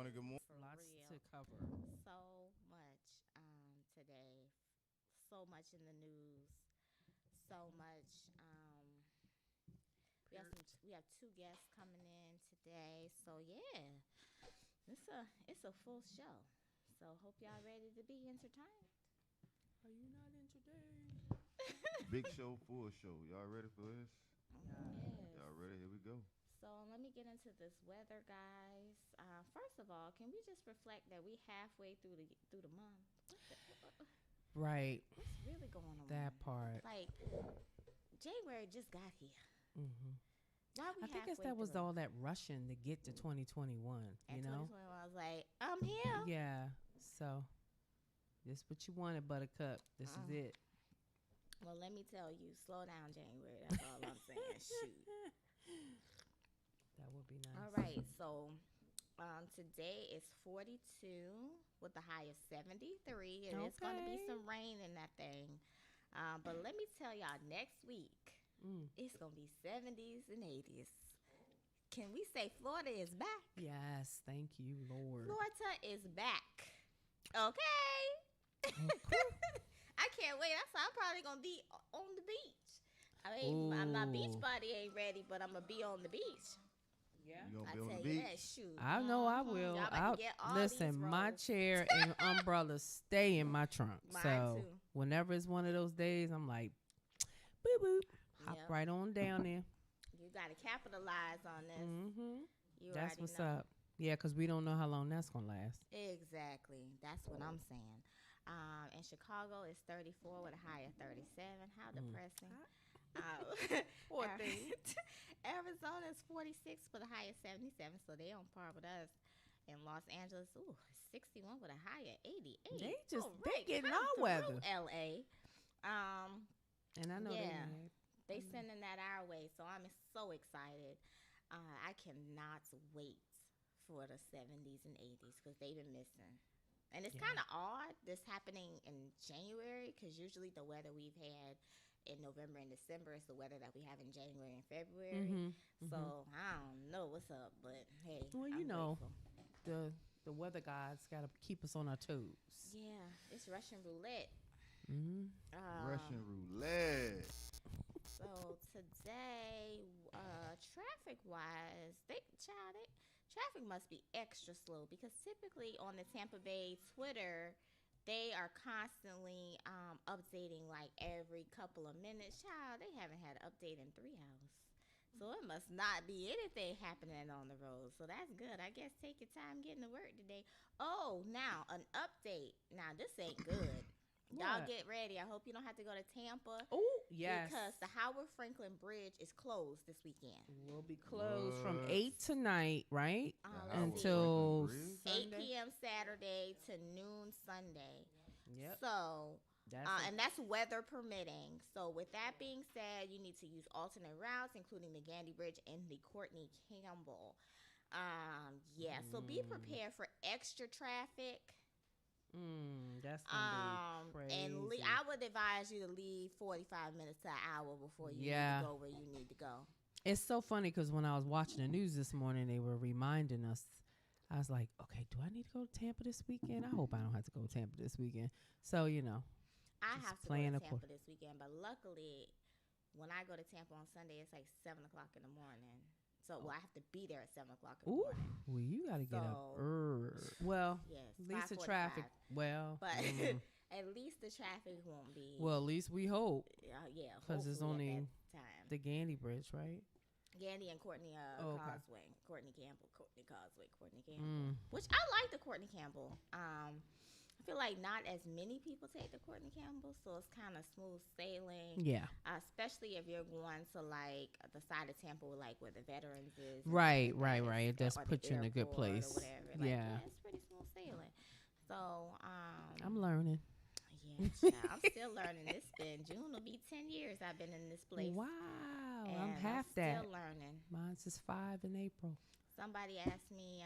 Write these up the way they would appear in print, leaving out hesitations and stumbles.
morning. Good morning. For Lots real. to cover. So much today. So much in the news. So much. We have two guests coming in today. So yeah, it's a full show. So hope y'all ready to be entertained. Are you not in today? Big show, full show. Y'all ready for this? Yes. Y'all ready? Here we go. So let me get into this weather, guys. First of all, can we just reflect that we halfway through the month? Right. What's really going on? That part. Like January just got here. Hmm Why we I think it's halfway that was through? all that rushing to get to 2021. And You know? 2021, I was like, I'm here. Yeah. So this what you wanted, Buttercup. This is it. Well, let me tell you, slow down, January. That's all I'm saying. Shoot. That would be nice. All right. So today is 42 with the high of 73, and it's going to be Okay. some rain in that thing. But let me tell y'all, next week it's going to be 70s and 80s. Can we say Florida is back? Yes. Thank you, Lord. Florida is back. Okay. I can't wait. I'm probably gonna be on the beach. I mean, my beach Ooh. body ain't ready, but I'm gonna be on the beach. Yeah. You gonna I be on tell the you that, beach? shoot. I know I will. Y'all about I'll, to get all listen, these my rolls. chair and umbrella stay in my trunk. Mine so too. whenever it's one of those days, I'm like, boop boop, hop Yep. right on down there. You gotta capitalize on this. Mm-hmm. You That's already what's know. up. Yeah, because we don't know how long that's gonna last. Exactly. That's what I'm saying. In Chicago, it's 34 with a high of 37. How depressing. Poor Ari- thing. Arizona is 46 with a high of 77, so they on par with us. In Los Angeles, 61 with a high of 88. They just All they getting come our through, weather, LA. Um, and I know yeah, they. they sending that our way, so I'm so excited. I cannot wait for the 70s and 80s because they've been missing. And it's Yeah. kind of odd this happening in January because usually the weather we've had in November and December is the weather that we have in January and February. So I don't know what's up, but hey, Well, you I'm know, grateful. the weather gods got to keep us on our toes. Yeah, it's Russian roulette. Mm-hmm. Russian roulette. So today, traffic wise, traffic must be extra slow because typically on the Tampa Bay Twitter, they are constantly updating like every couple of minutes. Child, they haven't had an update in 3 hours. So it must not be anything happening on the road. So that's good. I guess take your time getting to work today. Oh, now an update. Now this ain't good. Y'all What? get ready. I hope you don't have to go to Tampa. Oh yes, Because the Howard Franklin Bridge is closed this weekend. we'll be closed from What? 8 tonight, right? The let's Howard Until Franklin Bridge? 8 Sunday. p.m. Saturday to noon Sunday. Yep. So, That's and that's weather permitting. So, with that being said, you need to use alternate routes, including the Gandy Bridge and the Courtney Campbell. Yeah. So, be prepared for extra traffic. That's gonna be And crazy. I would advise you to leave 45 minutes to an hour before you need Yeah. to go where you need to go. It's so funny because when I was watching the news this morning, they were reminding us. I was like, okay, do I need to go to Tampa this weekend? I hope I don't have to go to Tampa this weekend. So, you know, I Just have to go playing to a Tampa this weekend, but luckily, when I go to Tampa on Sunday, it's like 7 o'clock in the morning. So well, I have to be there at 7 o'clock in the ooh, morning. well, you got to get up. So, Well, Yes, at least the 5:45. traffic. Well, But at least the traffic won't be. well, at least we hope Yeah, 'cause it's hopefully only at that time. the Gandy Bridge, right? Gandy and Courtney Okay. Causeway, Courtney Campbell, Courtney Causeway, Courtney Campbell. Which I like the Courtney Campbell. I feel like not as many people take the Courtney Campbell, so it's kind of smooth sailing. Yeah. Especially if you're going to like the side of Tampa, like where the veterans is. and Right, stuff like right, that, right. It does or the put you in a good airport or place. whatever. Like, Yeah. it's pretty smooth sailing. So, I'm learning. yeah, child, I'm still learning. It's been June will be 10 years I've been in this place. Wow. And I'm half that. Still learning. Mine's is 5 in April. Somebody asked me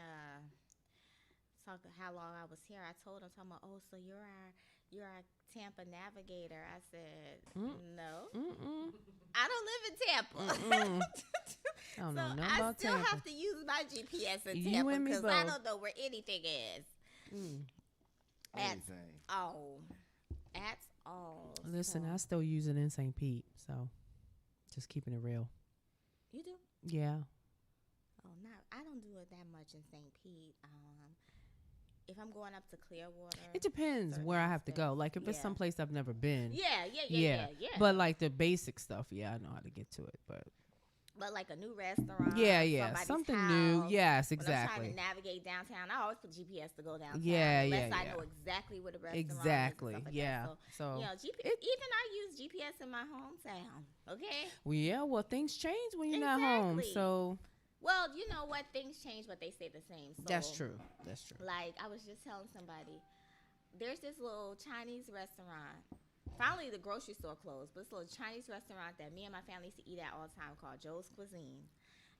how long I was here. I told them, talking about, oh, so you're our Tampa navigator. I said, no, I don't live in Tampa. I don't So know nothing I about still Tampa. have to use my GPS in You Tampa and me because I both. don't know where anything is. At Anything. all. At all. Listen, So- I still use it in St. Pete, so just keeping it real. You do? Yeah. Oh, not. I don't do it that much in St. Pete. If I'm going up to Clearwater. It depends certain where I have to go. aspects, Like if it's yeah. someplace I've never been. Yeah. But like the basic stuff, yeah, I know how to get to it. But like a new restaurant. yeah, somebody's something house. new. Yes, When I'm trying exactly. to navigate downtown, I always put GPS to go downtown. Yeah, unless yeah, I yeah. know exactly where the restaurant Exactly. is. And stuff like Yeah. That. So, You know, even I use GPS in my hometown. Okay. well, yeah. Well, things change when you're not home. Exactly. So Well, you know what? Things change, but they stay the same. So, that's true. That's true. Like I was just telling somebody, there's this little Chinese restaurant. Finally, the grocery store closed, but this little Chinese restaurant that me and my family used to eat at all the time called Joe's Cuisine.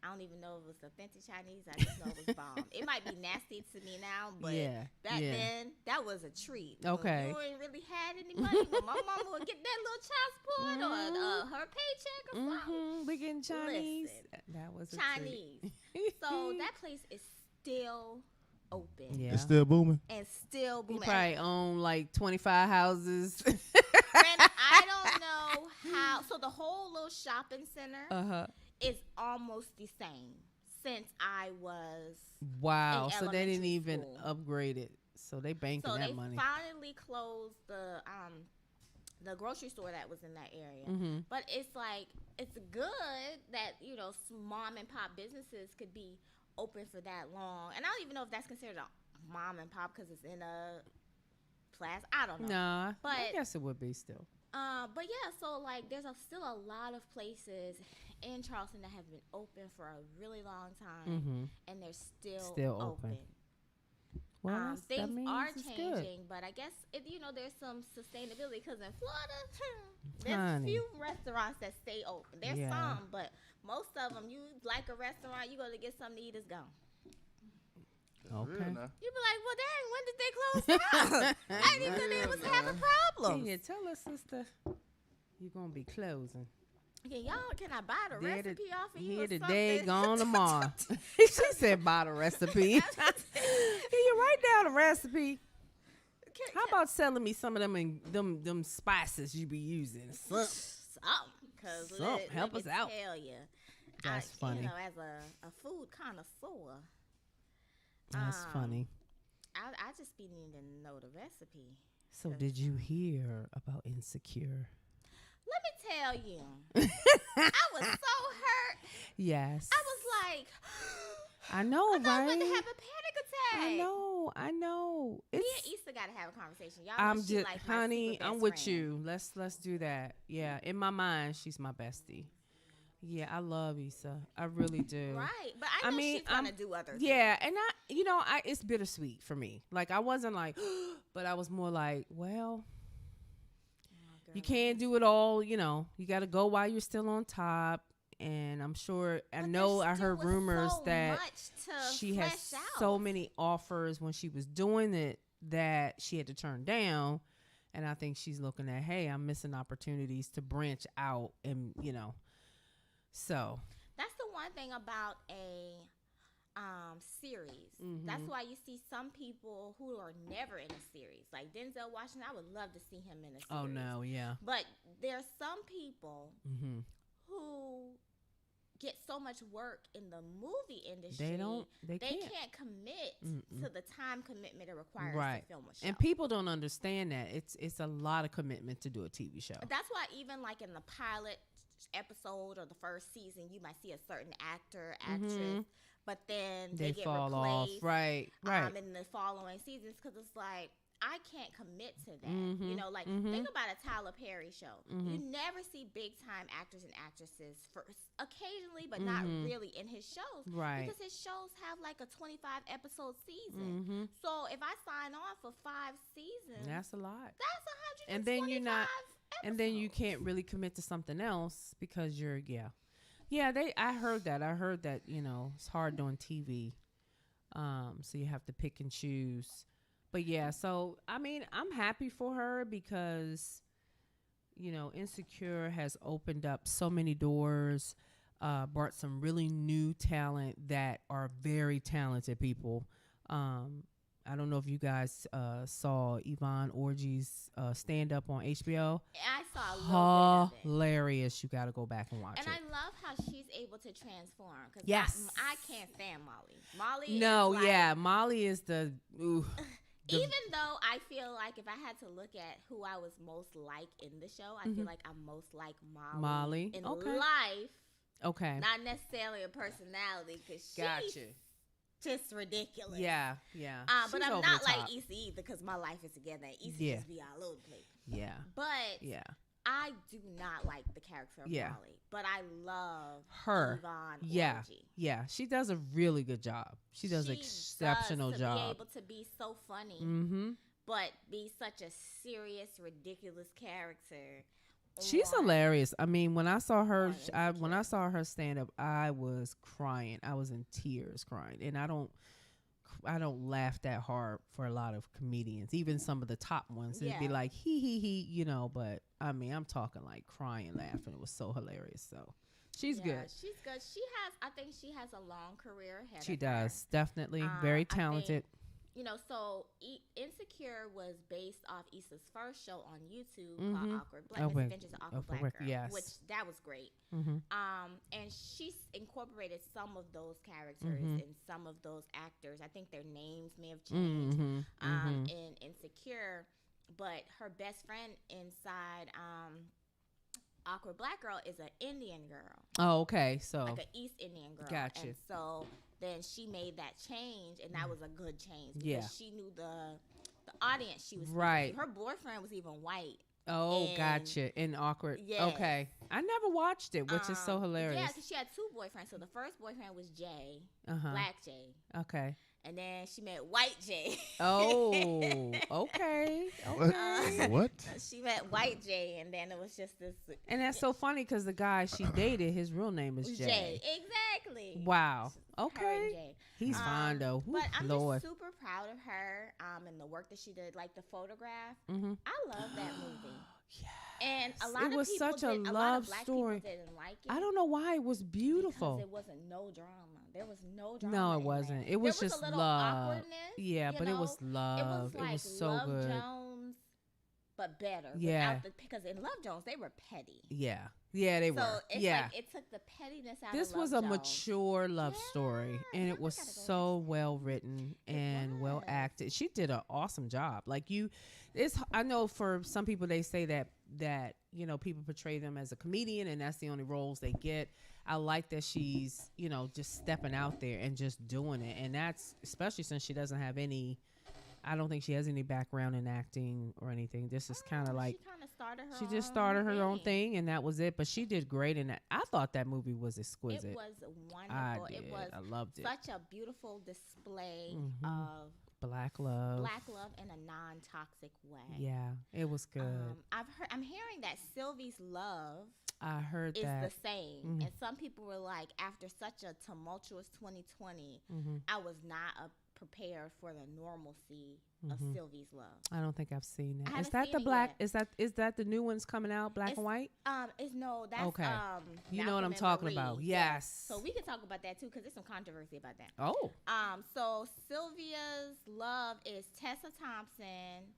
I don't even know if it was authentic Chinese. I just know it was bomb. It might be nasty to me now, but back then, that was a treat. Okay. When you ain't really had any money, but my mama would get that little child support or her paycheck or something. We getting Chinese. Listen, That was a Chinese. treat. So that place is still open. Yeah. It's still booming. And still He booming. probably own like 25 houses. And I don't know how. So the whole little shopping center is almost the same since I was. Wow. in So they didn't elementary even school. upgrade it. So they banking So that they money. finally closed the grocery store that was in that area. But it's like it's good that mom and pop businesses could be open for that long. And I don't even know if that's considered a mom and pop because it's in a class. I don't know. Nah, But I guess it would be still. But yeah, so like there's still a lot of places in Charleston that have been open for a really long time, and they're still open. Well, that Things means are it's good. changing, but I guess there's some sustainability because in Florida, there's Honey. few restaurants that stay open. There's Yeah. some, but most of them, you like a restaurant, you go to get something to eat, it's gone. That's Okay. real now. You be like, well, dang, when did they close down? I didn't know they was having problems. Can you tell us, sister, you're going to be closing? Can I buy the There recipe off of you Here or today, something? gone tomorrow. She said, buy the recipe. Can you write down the recipe? How about selling me some of them spices you be using? Something, cause Help us out. Tell you, That's funny. As a food connoisseur, That's funny. I just be needing to know the recipe. So did you hear about Insecure? Let me tell you, I was so hurt. Yes. I was like, I know, I thought I was right? going to have a panic attack. I know. Me It's and Issa got to have a conversation. Y'all I'm know she just, like my honey, super I'm best with friend. you. Let's do that. Yeah, in my mind, she's my bestie. Yeah, I love Issa. I really do. Right, but I know she's gonna do other things. Yeah, and it's bittersweet for me. Like I wasn't like, but I was more like, well, you can't do it all. You got to go while you're still on top. And I'm sure, I heard rumors that she has so many offers when she was doing it that she had to turn down. And I think she's looking at, hey, I'm missing opportunities to branch out and, so. That's the one thing about a series. That's why you see some people who are never in a series. Like Denzel Washington, I would love to see him in a series. Oh, no, yeah. But there's some people who get so much work in the movie industry. They can't commit to the time commitment it requires to film a show. And people don't understand that. It's a lot of commitment to do a TV show. That's why even like in the pilot episode or the first season, you might see a certain actor, actress, but then they get fall replaced, off. Right. in the following seasons because it's like I can't commit to that. Think about a Tyler Perry show. You never see big time actors and actresses occasionally, but not really in his shows, right? Because his shows have like a 25 episode season. So if I sign on for 5 seasons, that's a lot. That's 125. And then you're not. Episodes. And then you can't really commit to something else because you're I heard that it's hard doing TV, so you have to pick and choose. But yeah, so I mean I'm happy for her because Insecure has opened up so many doors. brought some really new talent that are very talented people. I don't know if you guys saw Yvonne Orji's stand up on HBO. I saw a little bit of it. Hilarious. You got to go back and watch and it. I love how she's able to transform. Cause Yes. I can't stand Molly. Molly No, is like, yeah. Molly is the. Ooh, even though I feel like if I had to look at who I was most like in the show, I feel like I'm most like Molly. In life. Okay. Not necessarily a personality, because she's Gotcha. just ridiculous. Yeah. But She's I'm over not the like top. Issa either, because my life is together. And Issa Yeah. just be all over the place. Yeah. But Yeah. I do not like the character of Yeah. Molly. But I love Her. Yvonne Yeah. Orji. Yeah. She does a really good job. She does an exceptional to job. be able to be so funny, Mm-hmm. but be such a serious, ridiculous character. She's on- hilarious. I mean, when I saw her, on when I Insecure. saw her stand up, I was crying. I was in tears crying, and I don't laugh that hard for a lot of comedians, even some of the top ones. It'd be Yeah. like he, you know. But I mean, I'm talking like crying, laughing. It was so hilarious. So she's good. She's good. I think she has a long career ahead She of her. does definitely I very think, talented. So Insecure was based off Issa's first show on YouTube Mhm. called Awkward Black Awkward- Adventures of Awkward Black Awkward, Girl, yes. which that was great. Mm-hmm. And she's incorporated some of those characters Mhm. and some of those actors. I think their names may have changed Mm-hmm. in Insecure, but her best friend inside Awkward Black Girl is an Indian girl, Oh, okay. So like an East Indian girl. Gotcha. And so then she made that change, and that was a good change because Yeah. she knew the audience she was speaking Right. to. Her boyfriend was even white. oh, and- gotcha. In awkward. Yes. Okay. I never watched it, which is so hilarious. Yeah, because she had two boyfriends. So the first boyfriend was Jay, Uh-huh. Black Jay, Okay. and then she met White Jay. Oh, okay. Okay. What? She met White Jay, and then it was just this And that's so funny because the guy she dated, his real name is Jay. Exactly. Wow. Her and Okay. Jay. He's fine though. Whew, But I'm Lord. just super proud of her and the work that she did, like the photograph. Mm-hmm. I love that movie. Yeah. And a lot It of was people such a did, lot love of black story. People didn't like it. I don't know why it was beautiful. Because it wasn't no drama. There was no drama. No, it in wasn't. that. It was there just a little love. awkwardness. Yeah, you but it know? was love. It was like so Love good. Jones, but better. Yeah. Because in Love Jones they were petty. Yeah. Yeah, they So were. it's Yeah. like it took the pettiness out This of Love was a Jones. mature love story, and Yeah, it was I gotta go so well written and well was. acted. She did an awesome job. Like I know for some people they say that people portray them as a comedian and that's the only roles they get. I like that she's just stepping out there and just doing it, and that's especially since she doesn't have any. I don't think she has any background in acting or anything. This is kind of like she kind of started her. she just started her own thing, and that was it. But she did great in that. I thought that movie was exquisite. It was wonderful. I It did. was I loved it. such a beautiful display Mhm. of Black love. black love in a non-toxic way. Yeah, it was good. I'm hearing that Sylvie's love I heard is that. the same, Mhm. and some people were like, after such a tumultuous 2020, hmm I was not prepared for the normalcy of Mhm. Sylvie's love. I don't think I've seen that. I Is haven't that seen the it black? yet. Is that the new ones coming out, black It's- and white? It's no, that's Okay. You know what Malcolm I'm and talking Marie. about. Yes. So we can talk about that too, because there's some controversy about that. Oh. So Sylvia's love is Tessa Thompson.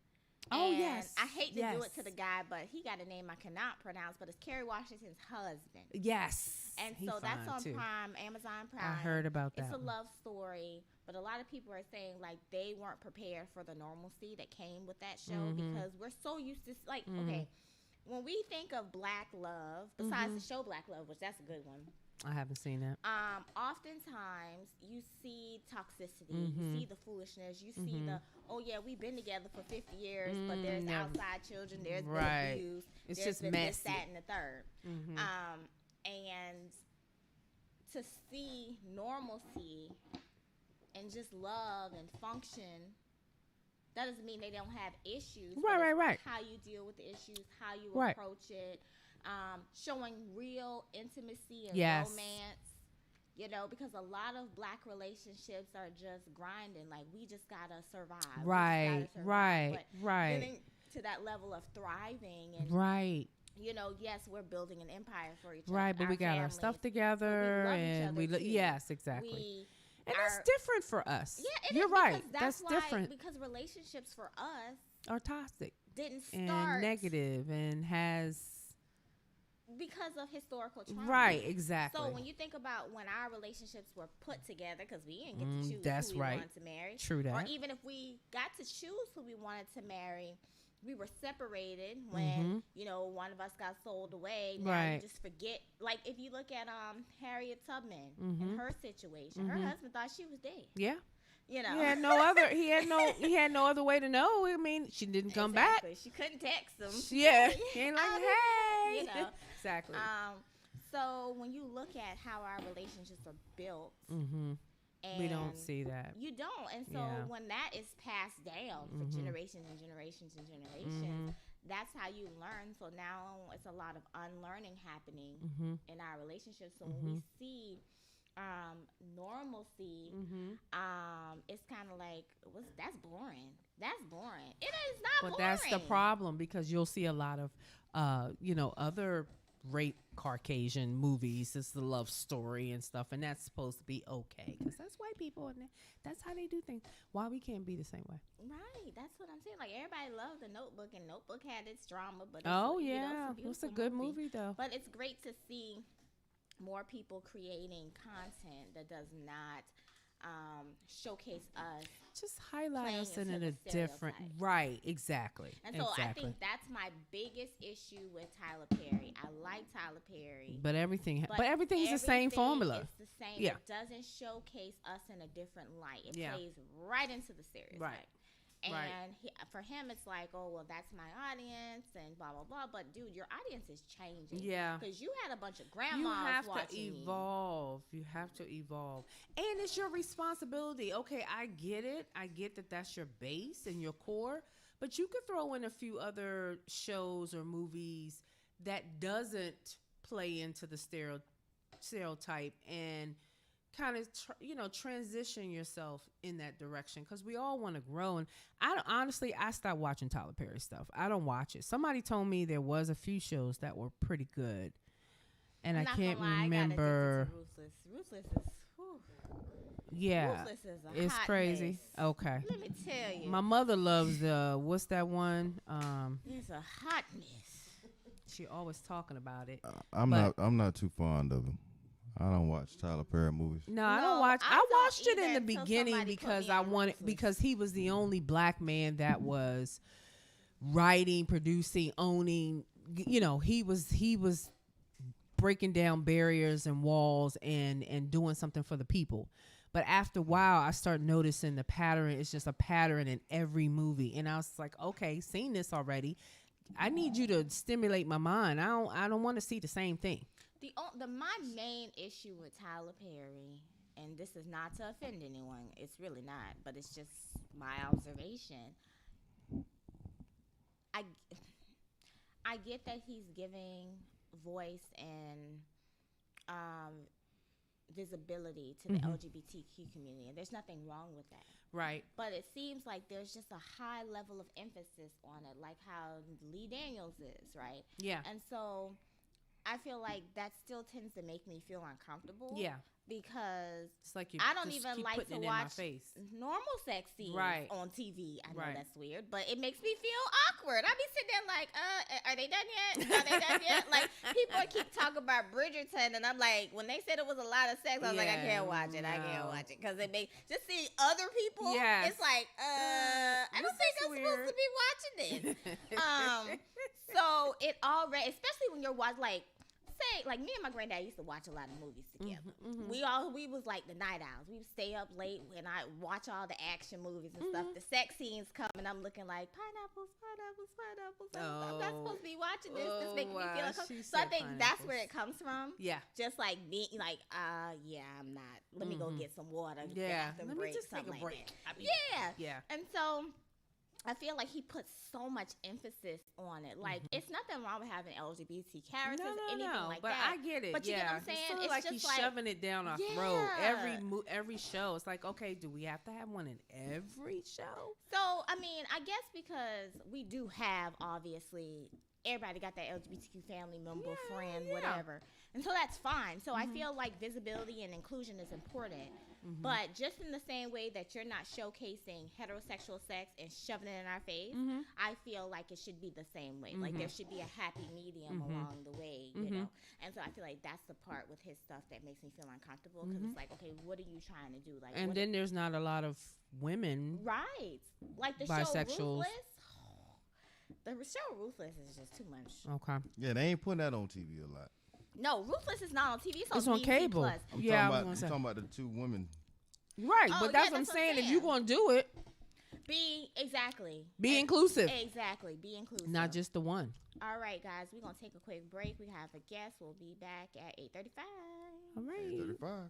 Oh, and yes. I hate to do Yes. it to the guy, but he got a name I cannot pronounce, but it's Kerry Washington's husband. Yes. And He so that's fine, on too. Prime, Amazon Prime. I heard about that. It's a one. love story, but a lot of people are saying like they weren't prepared for the normalcy that came with that show Mhm. because we're so used to okay, when we think of black love, besides the show Black Love, which that's a good one. I haven't seen that. Oftentimes you see toxicity, Mhm. you see the foolishness, you see the we've been together for 50 years, but there's yeah. outside children, there's Right. been abuse, It's there's just been messy. this, that, and the third. Mhm. And to see normalcy and just love and function, that doesn't mean they don't have issues. but Right, it's right. How you deal with the issues, how you Right. approach it, showing real intimacy and Yes. romance. Because a lot of black relationships are just grinding. Like, we just gotta survive. We just Right. gotta survive. Right. But Right. getting to that level of thriving and Right. yes, we're building an empire for each other. Right, but we got our stuff together, and yes, exactly. And that's different for us. Yeah, you're right. That's different because relationships for us are toxic, didn't start and negative, and has because of historical trauma. Right, exactly. So when you think about when our relationships were put together, because we didn't get to choose that's who we right. wanted to marry. True that. Or even if we got to choose who we wanted to marry, we were separated when, one of us got sold away. Now right. you just forget. Like if you look at Harriet Tubman and her situation, her husband thought she was dead. Yeah. He had he had no other way to know. I mean, she didn't come back. She couldn't text him. He ain't like, hey. Exactly. So when you look at how our relationships are built, and we don't see that. You don't. And so when that is passed down for generations and generations and generations, that's how you learn. So now it's a lot of unlearning happening in our relationships. So when we see normalcy, it's kind of like, that's boring. That's boring. It is not boring. But that's the problem, because you'll see a lot of, other rape Caucasian movies. It's the love story and stuff, and that's supposed to be okay because that's white people and that's how they do things. Why we can't be the same way? Right, that's what I'm saying. Like everybody loved The Notebook, and Notebook had its drama, but it's a good movie though. But it's great to see more people creating content that does not showcase us, just highlight us in a different right. Exactly. And so I think that's my biggest issue with Tyler Perry. I like Tyler Perry, but everything's the same formula. It's the same. It doesn't showcase us in a different light. It plays right into the stereotype. Right. And for him, it's like, oh, well, that's my audience and blah, blah, blah. But, dude, your audience is changing. Yeah. Because you had a bunch of grandmas watching. You have to evolve. And it's your responsibility. Okay, I get it. I get that that's your base and your core. But you could throw in a few other shows or movies that doesn't play into the stereotype and kind of transition yourself in that direction, because we all want to grow. And I stopped watching Tyler Perry stuff. I don't watch it. Somebody told me there was a few shows that were pretty good, and I can't remember. Ruthless is Ruthless is it's crazy mess. Okay, let me tell you, my mother loves what's that one, it's a hot mess. She always talking about it. I'm not too fond of him. I don't watch Tyler Perry movies. No, I don't watch. I watched it in the beginning because he was the only black man that was writing, producing, owning. He was breaking down barriers and walls and doing something for the people. But after a while, I started noticing the pattern. It's just a pattern in every movie, and I was like, okay, seen this already. I need you to stimulate my mind. I don't want to see the same thing. My main issue with Tyler Perry, and this is not to offend anyone, it's really not, but it's just my observation. I get that he's giving voice and visibility to the LGBTQ community, and there's nothing wrong with that. Right. But it seems like there's just a high level of emphasis on it, like how Lee Daniels is, right? Yeah. And so I feel like that still tends to make me feel uncomfortable. Yeah. Because it's like I don't even like to watch normal sex scenes on TV. I know that's weird, but it makes me feel awkward. I be sitting there like, are they done yet? Are they done yet? Like, people keep talking about Bridgerton, and I'm like, when they said it was a lot of sex, I was like, I can't watch it. I can't watch it. Because it makes, just see other people, it's like, I don't think I'm supposed to be watching this. So it already, especially when you're watching, like me and my granddad used to watch a lot of movies together. We was like the night owls. We would stay up late and I watch all the action movies and stuff. The sex scenes come and I'm looking like pineapples. I'm not supposed to be watching this. This makes me feel uncomfortable. So I think that's where it comes from. Yeah. Just like being like, I'm not. Let me go get some water. Yeah. Let me just take a break. Yeah. And so I feel like he puts so much emphasis on it. Like, it's nothing wrong with having LGBT characters, anything like but that. I get it. But you know what I'm saying? It's like he's shoving it down our throat. Every show. It's like, okay, do we have to have one in every show? So, I mean, I guess because we do have, obviously, everybody got that LGBTQ family member, Yeah, friend, yeah. whatever. And so that's fine. So I Mhm. feel like visibility and inclusion is important. Mhm. But just in the same way that you're not showcasing heterosexual sex and shoving it in our face, Mhm. I feel like it should be the same way. Like Mhm. there should be a happy medium Mhm. along the way, you Mhm. know. And so I feel like that's the part with his stuff that makes me feel uncomfortable because Mhm. it's like, okay, what are you trying to do? Like, And what then there's not a lot of women right, like the show bisexuals. Ruthless. The show Ruthless is just too much. Okay. Yeah, they ain't putting that on TV a lot. No, Ruthless is not on TV. It's It's on BET cable. Plus. I'm Yeah, I was talking gonna about, say. I'm talking about the two women. Right, Oh, but yeah, that's what I'm that's what I'm saying. If saying. you're gonna do it, Be exactly. be And- inclusive, Exactly. Be inclusive. not just the one. All right, guys. We're gonna take a quick break. We have a guest. We'll be back at 8:35. All right. 35.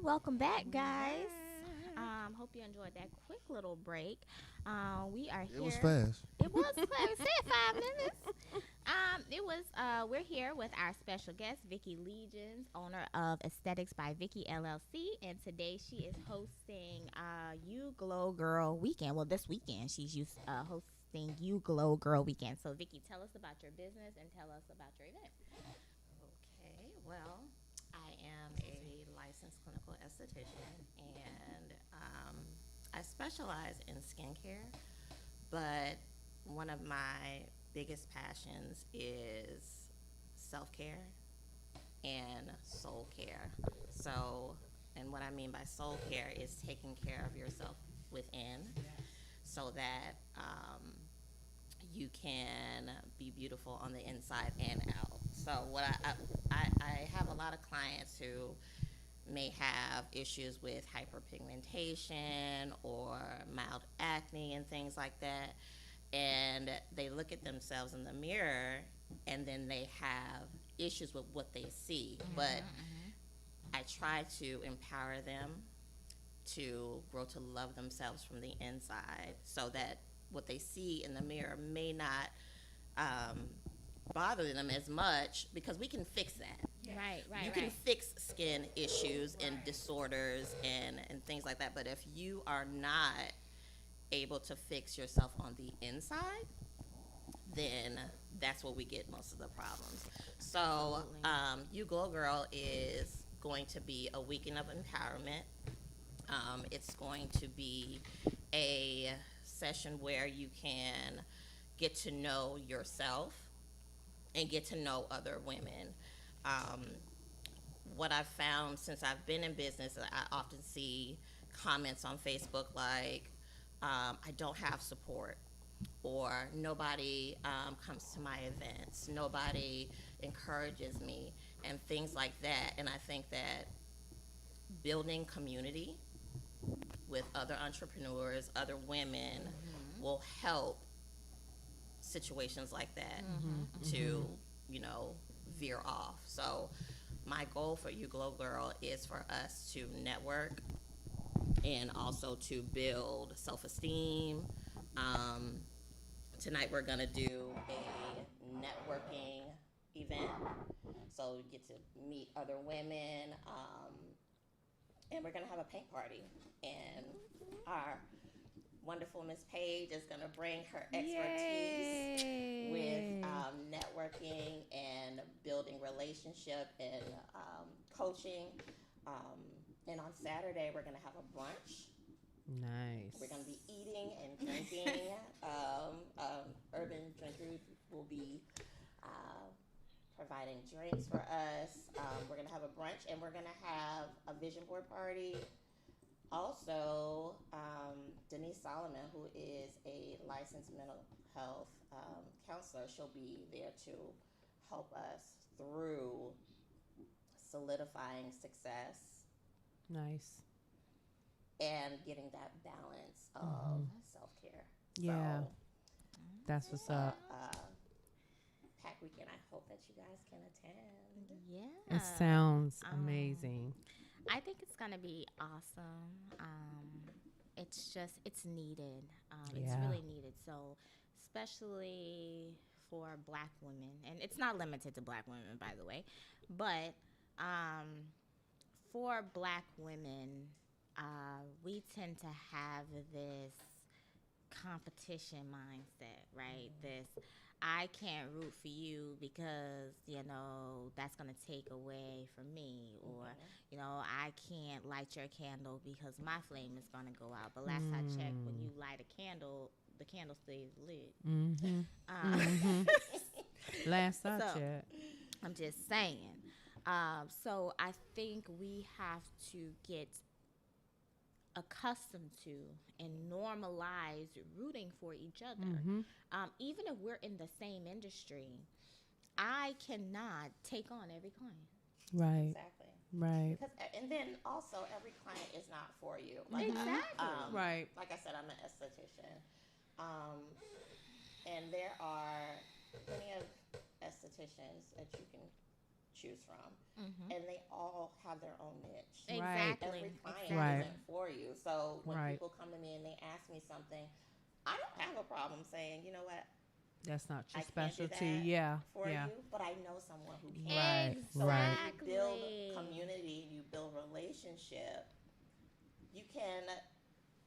welcome back, guys. Hope you enjoyed that quick little break. We are here. It was fast. It was fast. Said 5 minutes. We're here with our special guest, Vicky Legions, owner of Aesthetics by Vicky LLC, and today she is hosting You Glow Girl Weekend. Well, this weekend she's hosting You Glow Girl Weekend. So, Vicky, tell us about your business and tell us about your event. Okay, well, I am a licensed clinical esthetician, and I specialize in skincare, but one of my biggest passions is self-care and soul care. So, and what I mean by soul care is taking care of yourself within so that you can be beautiful on the inside and out. So what I have a lot of clients who may have issues with hyperpigmentation or mild acne and things like that, and they look at themselves in the mirror and then they have issues with what they see. But I try to empower them to grow to love themselves from the inside so that what they see in the mirror may not bother them as much, because we can fix that. Right. You can fix skin issues and disorders and things like that, but if you are not able to fix yourself on the inside, then that's where we get most of the problems. So You Glow Girl is going to be a weekend of empowerment. It's going to be a session where you can get to know yourself and get to know other women. What I've found since I've been in business, I often see comments on Facebook like, I don't have support, or nobody comes to my events, nobody encourages me, and things like that. And I think that building community with other entrepreneurs, other women, will help situations like that to, veer off. So my goal for You Glow Girl is for us to network and also to build self-esteem. Tonight we're gonna do a networking event, so you get to meet other women, and we're gonna have a paint party, and our wonderful Miss Page is gonna bring her expertise with networking and building relationship and coaching. And on Saturday we're gonna have a brunch. Nice. We're going to be eating and drinking. Urban Drinkers will be providing drinks for us. We're going to have a brunch, and we're going to have a vision board party. Also, Denise Solomon, who is a licensed mental health counselor, she'll be there to help us through solidifying success. Nice. And getting that balance of self-care. Yeah. So, that's what's up. Pack weekend, I hope that you guys can attend. Yeah. It sounds amazing. I think it's going to be awesome. It's needed. It's really needed. So, especially for Black women, and it's not limited to Black women, by the way, but for Black women, we tend to have this competition mindset, right? This, I can't root for you because, that's going to take away from me. Or, I can't light your candle because my flame is going to go out. But last I checked, when you light a candle, the candle stays lit. Last I checked. I'm just saying. So I think we have to get accustomed to and normalize rooting for each other. Even if we're in the same industry, I cannot take on every client. Right. Exactly. Right. Because, and then also, every client is not for you. Exactly. Right. Like I said, I'm an esthetician. And there are plenty of estheticians that you can choose from, and they all have their own niche. Exactly. Every client Right. isn't for you. So when Right. people come to me and they ask me something, I don't have a problem saying, you know what, That's not your I can't do specialty. that Yeah. for Yeah. you, but I know someone who can. Right. So Right. when you build community, you build relationship, you can,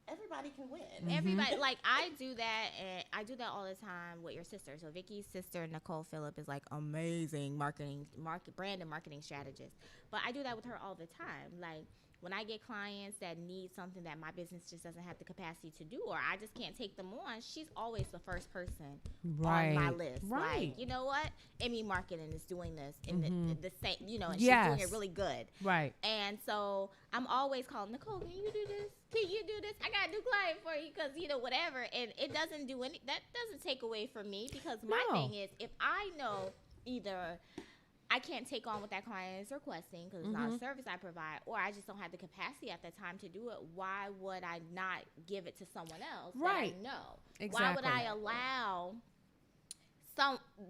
everybody can win. Everybody, like, I do that, and I do that all the time with your sister. So Vicky's sister, Nicole Phillip, is like amazing brand and marketing strategist. But I do that with her all the time. Like, when I get clients that need something that my business just doesn't have the capacity to do, or I just can't take them on, she's always the first person on my list. Right. Like, you know what? Emmy Marketing is doing this in the same, you know, and Yes. she's doing it really good. Right. And so I'm always calling, Nicole, can you do this? Can you do this? I got a new client for you, because, you know, whatever. And it doesn't do any, that doesn't take away from me, because my No. thing is, if I know either I can't take on what that client is requesting because it's not a service I provide, or I just don't have the capacity at the time to do it, why would I not give it to someone else Right. that I know? Exactly. Why would I allow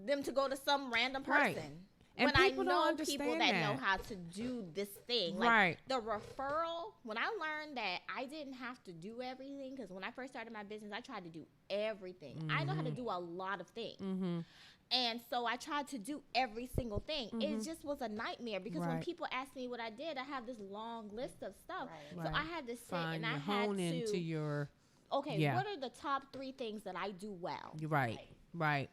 them to go to some random person? Right. And When I people know don't people understand that know that. how to do this thing. Like, Right. the referral, when I learned that I didn't have to do everything, because when I first started my business, I tried to do everything. I know how to do a lot of things. And so I tried to do every single thing. It just was a nightmare, because when Right. people ask me what I did, I have this long list of stuff. Right. So Right. I had to sit Find and I your had hone into to, your okay, yeah. what are the top 3 things that I do well? right. Right.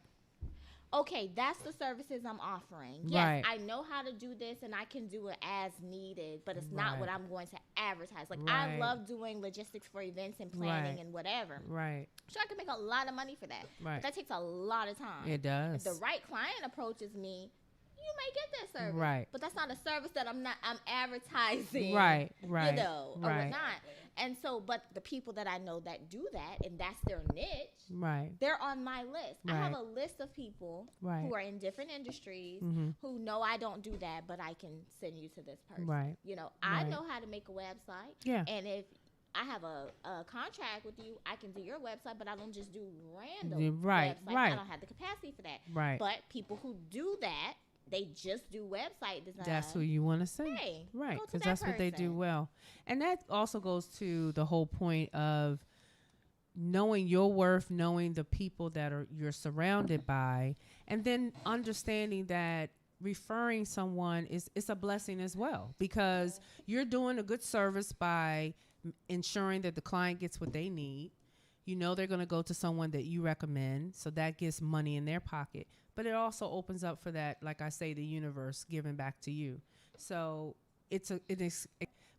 Okay, that's the services I'm offering. Yes, Right. I know how to do this, and I can do it as needed, but it's not what Right. I'm going to advertise. Like, Right. I love doing logistics for events and planning Right. and whatever. Right. Sure, I can make a lot of money for that. Right. But that takes a lot of time. It does. If the right client approaches me, you may get that service. Right. But that's not a service that I'm advertising. Right. Right. You know, or Right. whatnot. And so, but the people that I know that do that, and that's their niche, Right. they're on my list. I have Right. a list of people Right. who are in different industries Mhm. who know I don't do that, but I can send you to this person. Right. You know, I Right. know how to make a website. Yeah. And if I have a contract with you, I can do your website, but I don't just do random Yeah, right, websites. right. I don't have the capacity for that. Right. But people who do that, they just do website design. That's who you want to see. Hey, Right. go to Because that that's what they do person. well. And that also goes to the whole point of knowing your worth, knowing the people that are you're surrounded by, and then understanding that referring someone is a blessing as well, because you're doing a good service by ensuring that the client gets what they need. You know they're going to go to someone that you recommend, so that gets money in their pocket. But it also opens up for that, like I say, the universe giving back to you. So it is,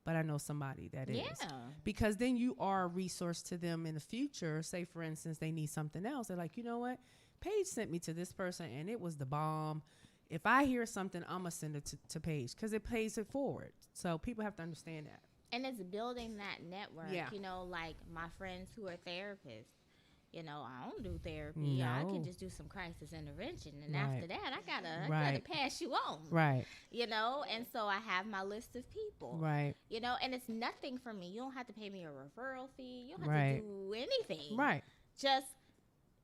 but I know somebody that is. Yeah. Because then you are a resource to them in the future. Say, for instance, they need something else. They're like, you know what? Paige sent me to this person, and it was the bomb. If I hear something, I'm going to send it to Paige, because it pays it forward. So people have to understand that. And it's building that network. Yeah. You know, like my friends who are therapists. You know, I don't do therapy. I No. can just do some crisis intervention, and Right. after that, I gotta Right. pass you on. Right, You know, and so I have my list of people. right, You know, and it's nothing for me. You don't have to pay me a referral fee. You don't have Right. to do anything. right, Just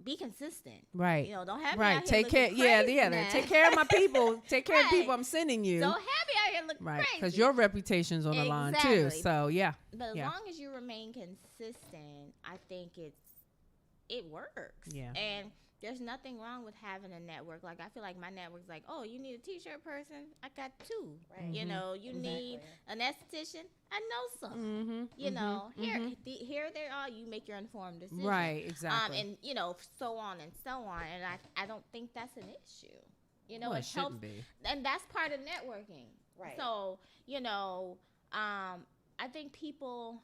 be consistent. right. You know, don't have me Right. out here Take care. looking Yeah, crazy yeah. now. Take care of my people. Take care of Right. people I'm sending you. Don't have me out here looking Right. crazy. Because your reputation's on the line too. Exactly. So yeah. But as Yeah. long as you remain consistent, I think it works. Yeah. And there's nothing wrong with having a network. Like, I feel like my network's like, oh, you need a t-shirt person? I got 2. Right. You know, you need an esthetician? I know some. Mm-hmm. You know, here they are. You make your informed decision. Right. Exactly. And, you know, so on and so on. And I don't think that's an issue. You know, Well, it it helps. shouldn't be. And that's part of networking. Right. So, you know, I think people,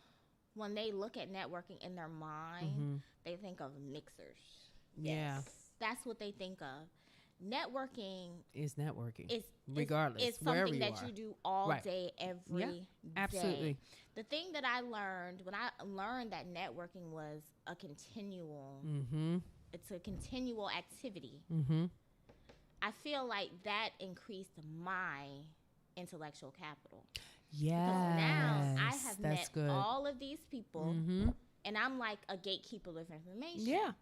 when they look at networking in their mind, Mhm. they think of mixers. Yeah. That's what they think of. Networking Is networking. is Regardless, it's wherever something you that are. you do all Right. day, every day. Absolutely. The thing that I learned when I learned that networking was a continual, Mm-hmm. it's a continual activity. Mm-hmm. I feel like that increased my intellectual capital. Yeah. Because now I have that's met good. all of these people, Mm-hmm. and I'm like a gatekeeper of information. Yeah.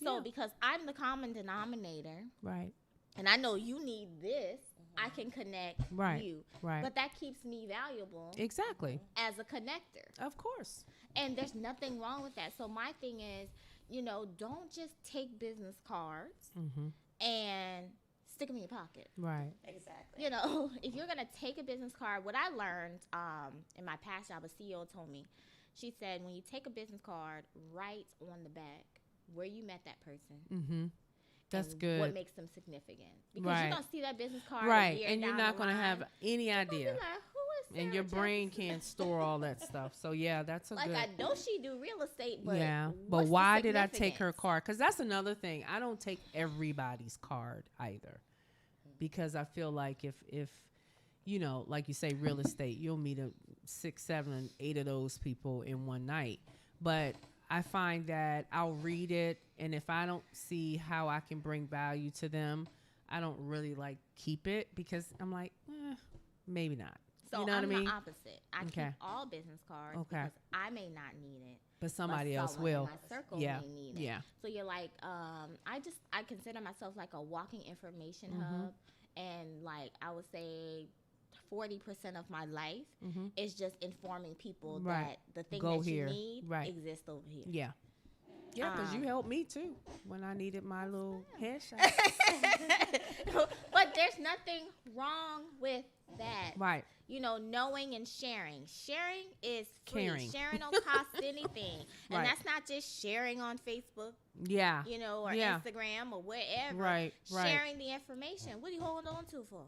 So Yeah. because I'm the common denominator, Right. and I know you need this, I can connect Right. you. Right. But that keeps me valuable Exactly. as a connector. Of course. And there's nothing wrong with that. So my thing is, don't just take business cards and stick them in your pocket. Right. Exactly. If you're going to take a business card, what I learned in my past job, a CEO told me, she said, when you take a business card, write on the back where you met that person. That's and good. What makes them significant? Because Right. you're going to see that business card. Right. A year And you're down not the going to have line. any You're gonna be idea. like, who is And your Sarah brain Jefferson? can't store all that stuff. So, yeah, that's a Like, good. I know she do real estate, but Yeah. But what's the why did I take her significance? card? Because that's another thing. I don't take everybody's card either. Because I feel like if like you say, real estate, you'll meet 6, 7, 8 of those people in one night. But I find that I'll read it, and if I don't see how I can bring value to them, I don't really keep it, because I'm like, maybe not. So You know what I I'm mean? the opposite. I Okay. keep all business cards Okay. because I may not need it. But somebody but else someone will. in my circle Yeah. may need it. Yeah. So you're like, I consider myself like a walking information hub, and I would say 40% of my life is just informing people Right. that the thing Go that here. you need Right. exists over here. Yeah. Yeah, because you helped me too when I needed my little headshot. But there's nothing wrong with that. Right. Knowing and sharing. Sharing is free. Caring. Sharing don't cost anything. And Right. that's not just sharing on Facebook, Yeah. or Yeah. Instagram or wherever. Right. Right. Sharing the information. What are you holding on to for?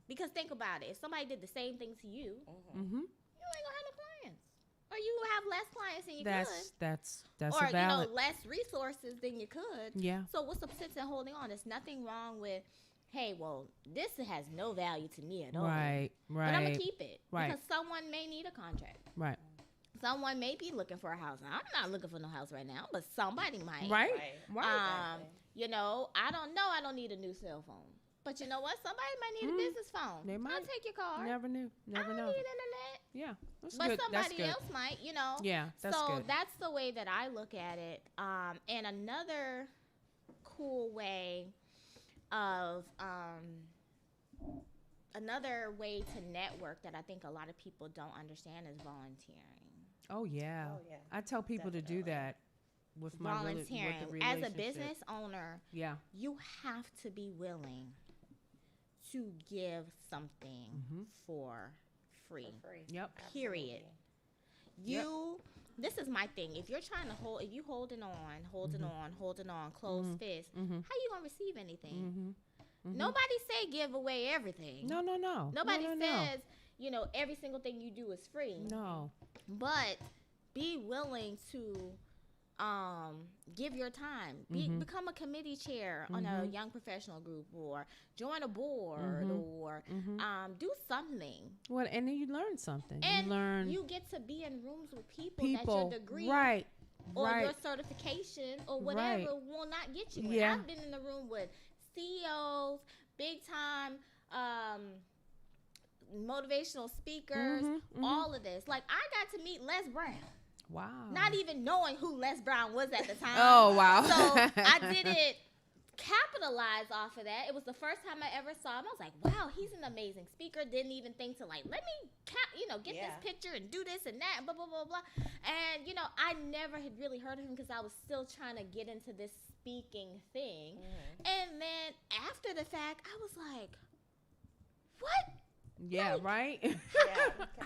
Because think about it. If somebody did the same thing to you, Mm-hmm. you ain't gonna have no clients. Or you will have less clients than you That's or a valid. less resources than you could. Yeah. So what's the sense in holding on? There's nothing wrong with, hey, well, this has no value to me at all. Right. But I'm gonna Right. keep it Right. because someone may need a contract. Right. Someone may be looking for a house. Now, I'm not looking for no house right now, but somebody might. Right. Right. Right. I don't know. I don't need a new cell phone. But you know what? Somebody might need a business phone. They I'll might. take your card. Never knew. Never I don't know. need internet. Yeah. That's But good. That's somebody good. else might, Yeah. That's so good. that's the way that I look at it. And another cool way of another way to network that I think a lot of people don't understand is volunteering. Oh yeah. Oh, yeah. I tell people to do Definitely. that with my Volunteering. with the As a relationship. business owner, Yeah. you have to be willing to give something for free. Free. Yep. Period. This is my thing. If you're trying to if you holding on, closed fist, how you gonna receive anything? Nobody say give away everything. No. Nobody no. says, every single thing you do is free. No. But be willing to give your time. Become a committee chair on a young professional group, or join a board, or do something. Well, and then you learn something. And you learn you get to be in rooms with people that your degree right. or right. your certification or whatever Right. will not get you in. Yeah. I've been in the room with CEOs, big time motivational speakers, all of this. Like, I got to meet Les Brown. Wow. Not even knowing who Les Brown was at the time. Oh wow. So I didn't capitalize off of that. It was the first time I ever saw him. I was like, wow, he's an amazing speaker. Didn't even think to let me get this picture and do this and that and blah, blah, blah, blah. And, I never had really heard of him because I was still trying to get into this speaking thing. And then after the fact, I was like, what? Yeah. Right.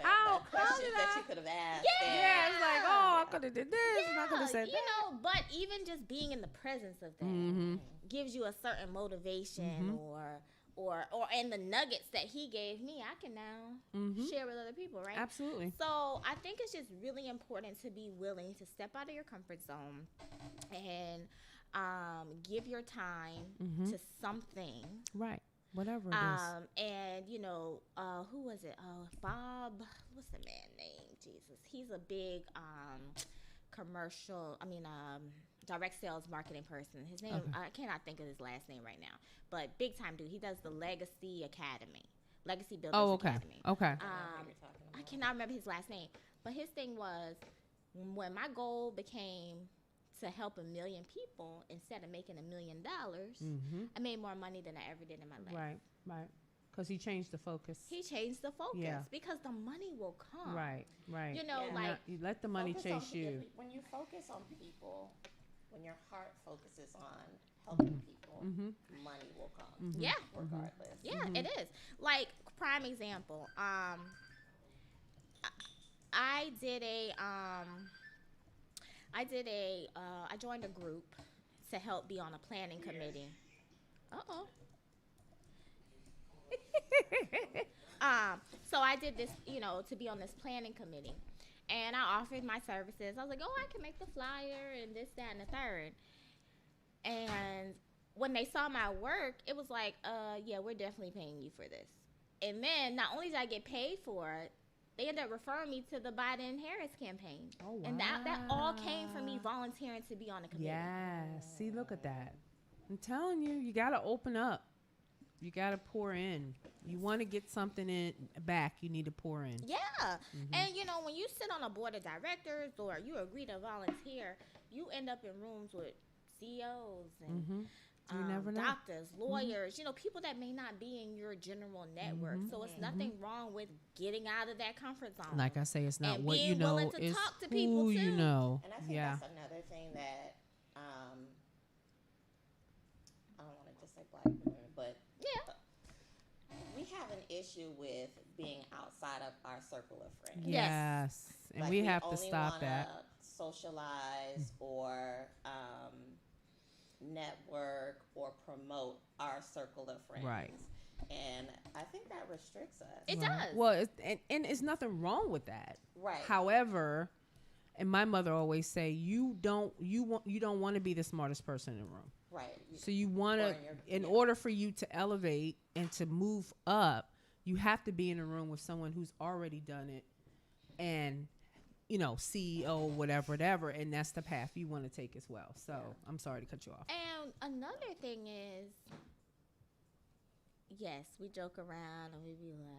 How Questions did that I- you could have asked. Yeah. It's like, oh, I could have did this, and I could have said that. but even just being in the presence of that gives you a certain motivation or and the nuggets that he gave me, I can now share with other people, right? Absolutely. So I think it's just really important to be willing to step out of your comfort zone and give your time to something. Right. Whatever it is. And who was it? Bob, what's the man name? Jesus. He's a big direct sales marketing person. His name, I cannot think of his last name right now, but big time dude. He does the Legacy Builders Academy. Okay. I cannot remember his last name, but his thing was, when my goal became to help 1 million people instead of making $1 million, Mm-hmm. I made more money than I ever did in my life. Right. Because he changed the focus. He changed the focus because the money will come. Right. You know, Yeah. like You let the money chase you. When you focus on people, when your heart focuses on helping people, money will come. yeah, Regardless. yeah, it is. Like prime example. I joined a group to help be on a planning committee. So I did this, to be on this planning committee, and I offered my services. I was like, oh, I can make the flyer and this, that, and the third. And when they saw my work, it was like, yeah, we're definitely paying you for this. And then not only did I get paid for it, they ended up referring me to the Biden-Harris campaign. Oh, wow. And that all came from me volunteering to be on a committee. Yeah. See, look at that. I'm telling you, you got to open up. You got to pour in. You want to get something in back, you need to pour in. Yeah. And, when you sit on a board of directors or you agree to volunteer, you end up in rooms with CEOs and You never know. doctors, lawyers, people that may not be in your general network. So it's nothing wrong with getting out of that comfort zone. Like I say, it's not And what being you know, willing to it's talk to people, who you too. know. And I think that's another thing that I don't want to just say black women, but Yeah. we have an issue with being outside of our circle of friends. Yes. And Like, we have to only stop that. wanna socialize or network or promote our circle of friends. Right. And I think that restricts us. It Right. does. Well, and it's nothing wrong with that. Right. However, and my mother always say, you don't want to be the smartest person in the room. Right. So you want Or to, in your- in order for you to elevate and to move up, you have to be in a room with someone who's already done it, and CEO, whatever, and that's the path you want to take as well. So I'm sorry to cut you off. And another thing is, yes, we joke around and we be like,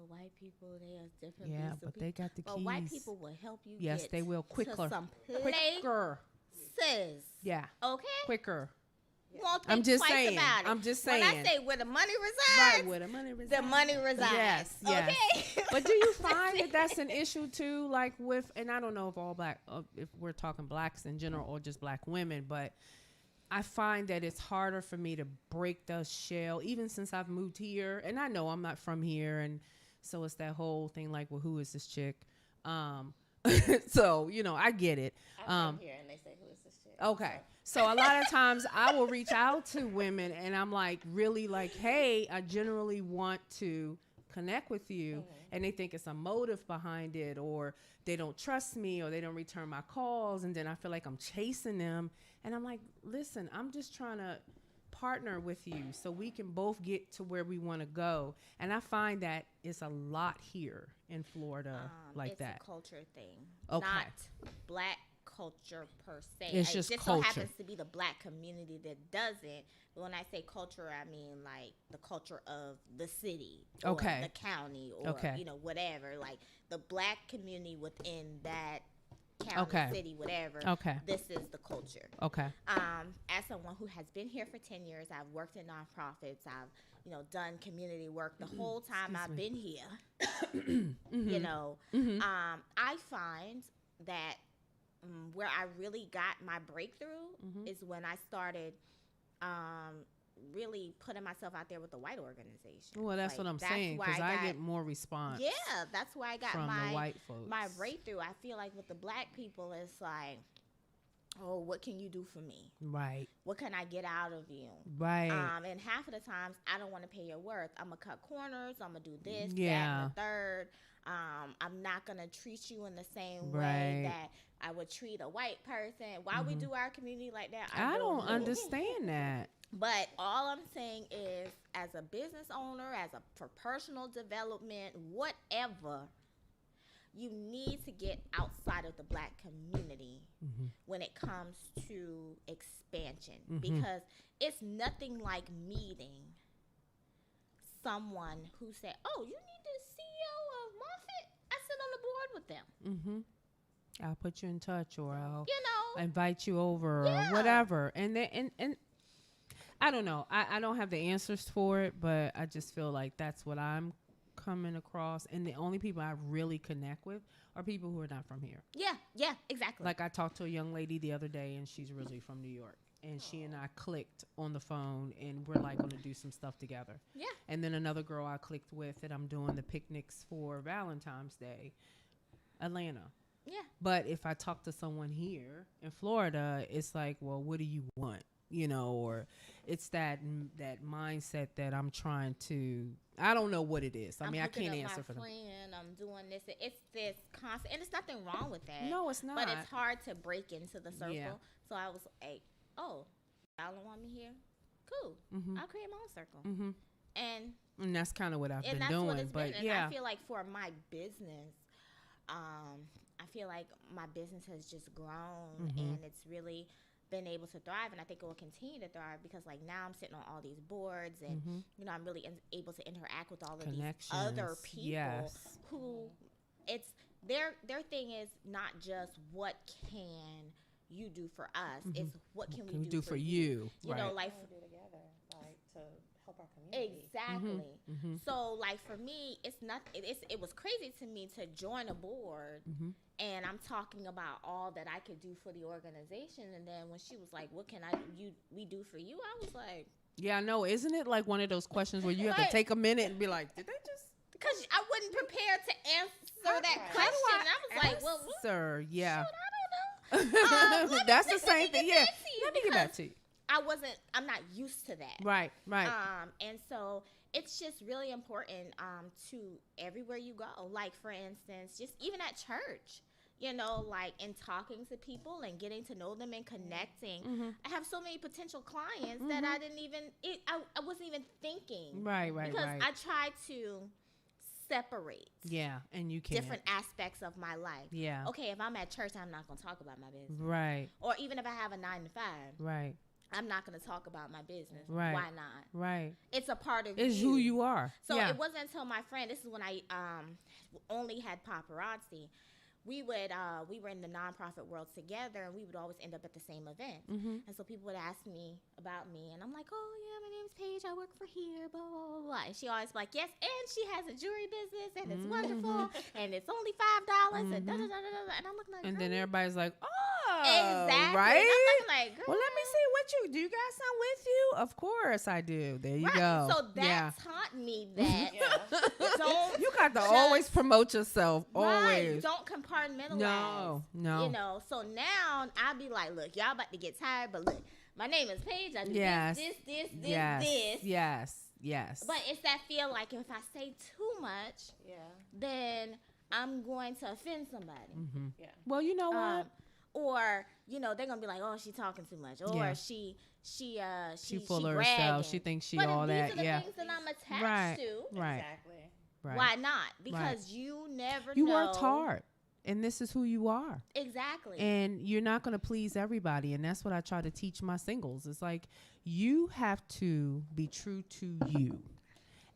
white people, they are different. Yeah, beasts of but they people. got the But keys. white people will help you Yes, get they will. Quicker. to some Quicker. places. Yeah. Okay? Quicker. Won't think I'm just twice saying. about it. I'm just When saying. I say where the money resides, Right, where the money resides. the money resides. Yes. Okay? But do you find that that's an issue too? Like with, and I don't know if all black, if we're talking blacks in general or just black women, but I find that it's harder for me to break the shell, even since I've moved here. And I know I'm not from here, and so it's that whole thing like, well, who is this chick? So I get it. I'm here and they say, who is this chick? Okay. So a lot of times I will reach out to women and I'm like, really like, hey, I generally want to connect with you. And they think it's a motive behind it, or they don't trust me, or they don't return my calls. And then I feel like I'm chasing them. And I'm like, listen, I'm just trying to partner with you so we can both get to where we want to go. And I find that it's a lot here in Florida like that. It's a culture thing, Okay. not black culture per se. It's It just so culture. happens to be the black community that does it. But when I say culture, I mean like the culture of the city, or Okay. the county, or Okay. whatever. Like the black community within that county, Okay. city, whatever. Okay. This is the culture. Okay. As someone who has been here for 10 years, I've worked in nonprofits. I've done community work the whole time I've been here. I find that where I really got my breakthrough is when I started really putting myself out there with the white organization. Well, that's what I'm saying, because I get more response. Yeah, that's why I got from the white folks. my breakthrough. I feel like with the black people, it's like, oh, what can you do for me? Right. What can I get out of you? Right. And half of the times, I don't want to pay your worth. I'm going to cut corners. I'm going to do this, that, Yeah. and the third. I'm not going to treat you in the same Right. way that I would treat a white person. Why we do our community like that, I don't know. understand that. But all I'm saying is, as a business owner, for personal development, whatever, you need to get outside of the black community when it comes to expansion, because it's nothing like meeting someone who said, oh, you need the CEO of Moffitt? I sit on the board with them. I'll put you in touch, or I'll You know, invite you over, Yeah. or whatever. And then, and I don't know. I don't have the answers for it, but I just feel like that's what I'm coming across. And the only people I really connect with are people who are not from here. yeah, exactly. Like I talked to a young lady the other day, and she's really from New York. And she and I clicked on the phone, and we're like going to do some stuff together. Yeah. And then another girl I clicked with that I'm doing the picnics for Valentine's Day, Atlanta. Yeah. But if I talk to someone here in Florida, it's like, well, what do you want? You know, or it's that mindset that I'm trying to. I don't know what it is. I mean, I hooking can't up answer my for them. friend, I'm doing this. It's this constant, and there's nothing wrong with that. No, it's not. But it's hard to break into the circle. Yeah. So I was like, oh, y'all don't want me here? Cool. Mm-hmm. I'll create my own circle. Mm-hmm. And that's kind of what I've been that's doing. what it's But been. And yeah, I feel like for my business, I feel like my business has just grown Mm-hmm. and it's really been able to thrive, and I think it will continue to thrive because like now I'm sitting on all these boards and Mm-hmm. you know I'm really able to interact with all of these Connections. other people Yes. who it's their thing is not just what can you do for us, it's what can we do for you. You right. know, like do together, like to help our community. exactly. Mm-hmm. So like for me, it's not. It was crazy to me to join a board, Mm-hmm. and I'm talking about all that I could do for the organization. And then when she was like, "What can we do for you?" I was like, Yeah, I know. Isn't it like one of those questions where you have Like- to take a minute and be like, did they just because I wasn't prepared to answer that Right. question. And I was like, "Well, what? Sir, yeah. I don't know." Let That's me- the same thing. Yeah. back to you Let me get back to you. I'm not used to that. Right, right. And so it's just really important to everywhere you go. Like for instance, just even at church, you know, like in talking to people and getting to know them and connecting. Mm-hmm. I have so many potential clients that I didn't even I wasn't even thinking. Right, Because right. I try to separate Yeah, and you can't. different aspects of my life. Yeah. Okay, if I'm at church, I'm not going to talk about my business. Right, Or even if I have a 9 to 5, right, I'm not going to talk about my business. Right. Why not? right. It's a part of It's who you are. So yeah. it wasn't until my friend, this is when I only had paparazzi. We were in the nonprofit world together, and we would always end up at the same event. Mm-hmm. And so people would ask me about me, and I'm like, oh yeah, my name's Paige. I work for here, blah blah blah blah. And she always be like, yes, and she has a jewelry business, and it's wonderful, and it's only $5, and da da da da da. And I'm looking like, And girl, then everybody's like, oh, exactly, right? And I'm looking like, girl, Well, let me see what do you got some with you? Of course I do. There you right. go. So that yeah. taught me that Yeah. don't You got to just- always promote yourself. Right. Always. Don't compartmentalize. No. You know, so now I'll be like, look, y'all about to get tired, but look, my name is Paige. I do Yes. this, Yes. Yes. But it's that feel like if I say too much, Yeah. then I'm going to offend somebody. Mm-hmm. Yeah. Well, you know what? Or, you know, they're going to be like, oh, she's talking too much. Or Yeah. she full of bragging. herself. She thinks she but all if that. these are the Yeah. things that I'm attached Right. to, Right. Exactly. Right. why not? Because you never You know. worked hard, and this is who you are. Exactly. And you're not going to please everybody. And that's what I try to teach my singles. It's like you have to be true to you.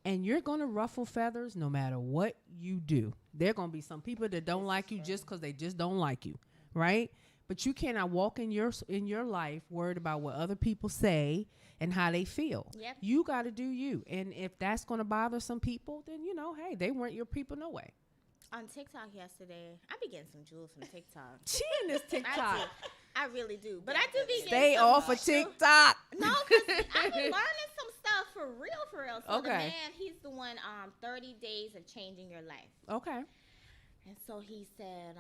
And you're going to ruffle feathers no matter what you do. There are going to be some people that don't like you just because they just don't like you. Right? But you cannot walk in your life worried about what other people say and how they feel. Yep. You got to do you. And if that's going to bother some people, then, you know, hey, they weren't your people no way. On TikTok yesterday, I be getting some jewels from TikTok. She in this I TikTok. do. I really do. But I do be getting Stay some off of jewels. TikTok. No, because I be learning some stuff for real. So the Okay. man, he's the one, 30 days of changing your life. Okay. And so he said,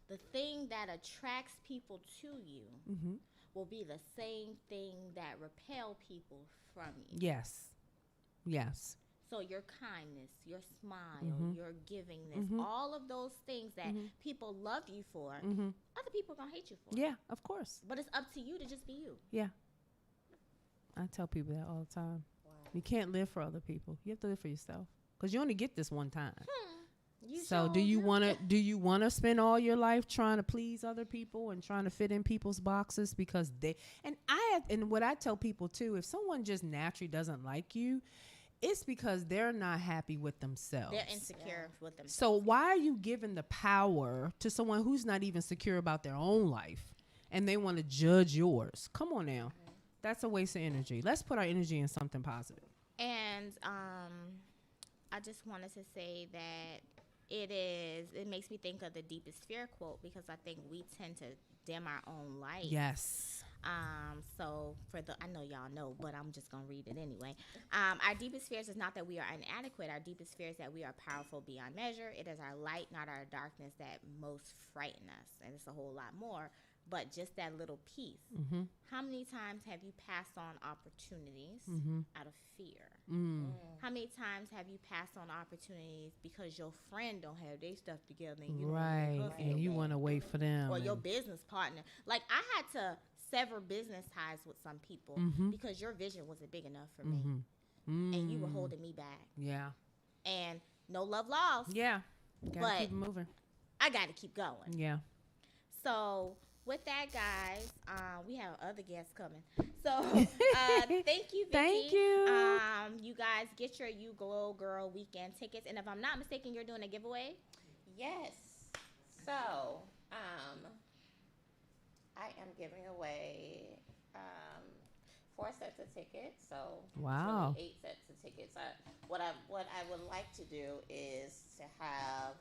the thing that attracts people to you Mm-hmm. will be the same thing that repel people from you. Yes. Yes. So your kindness, your smile, Mhm. your givingness, Mhm. all of those things that Mhm. people love you for, Mm-hmm. other people are going to hate you for. Yeah, of course. But it's up to you to just be you. Yeah. I tell people that all the time. Wow. You can't live for other people. You have to live for yourself because you only get this one time. You So sure do you want to spend all your life trying to please other people and trying to fit in people's boxes because and what I tell people too, if someone just naturally doesn't like you, it's because they're not happy with themselves. They're insecure with themselves. So why are you giving the power to someone who's not even secure about their own life and they want to judge yours? Come on now. That's a waste of energy. Let's put our energy in something positive. And I just wanted to say that it makes me think of the deepest fear quote, because I think we tend to dim our own light. Yes. So I know y'all know, but I'm just gonna read it anyway. Our deepest fears is not that we are inadequate. Our deepest fear is that we are powerful beyond measure. It is our light, not our darkness, that most frighten us, and it's a whole lot more. But just that little piece. Mm-hmm. How many times have you passed on opportunities out of fear? How many times have you passed on opportunities because your friend don't have their stuff together and you Right, don't and you want to wait for them, or your business partner? Like, I had to sever business ties with some people because your vision wasn't big enough for me, and you were holding me back. Yeah. And no love lost. Yeah. Gotta But keep it moving. I got to keep going. Yeah. So with that, guys, we have other guests coming. So thank you, Vicky. Thank you. You guys get your You Glow Girl weekend tickets, and if I'm not mistaken, you're doing a giveaway. Yes. So, I am giving away 4 sets of tickets. So, Wow. it's really 8 sets of tickets. What I would like to do is to have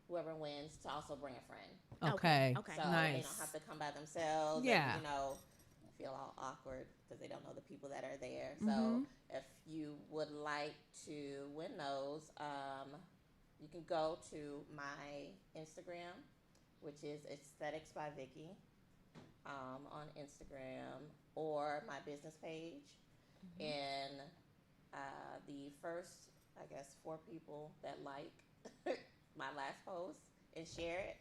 whoever wins to also bring a friend. Okay. Okay. So Nice. they don't have to come by themselves. Yeah. And, feel all awkward because they don't know the people that are there. So if you would like to win those, you can go to my Instagram, which is Aesthetics by Vicky, on Instagram, or my business page. And the first, 4 people that like my last post and share it,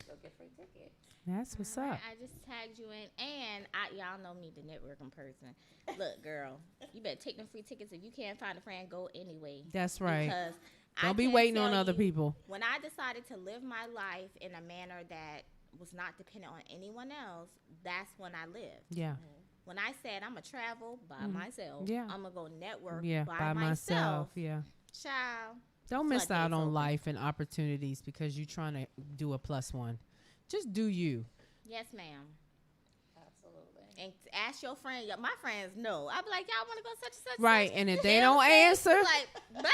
they'll get free tickets. That's what's All right, up. I just tagged you in, and y'all know me, the networking person. Look, girl, you better take them free tickets. If you can't find a friend, go anyway. That's right. Because Don't be waiting on other people. When I decided to live my life in a manner that was not dependent on anyone else, that's when I lived. Yeah. When I said I'm going to travel by myself, Yeah. I'm going to go network Yeah. by myself. myself. Yeah. Child. Don't miss floodgates out on open. life and opportunities because you're trying to do a +1. Just do you. Yes, ma'am. Absolutely. And ask your friend. My friends know. I'll be like, y'all want to go such and such? Right. such? And if You they know don't what I'm saying? answer, Like, bye.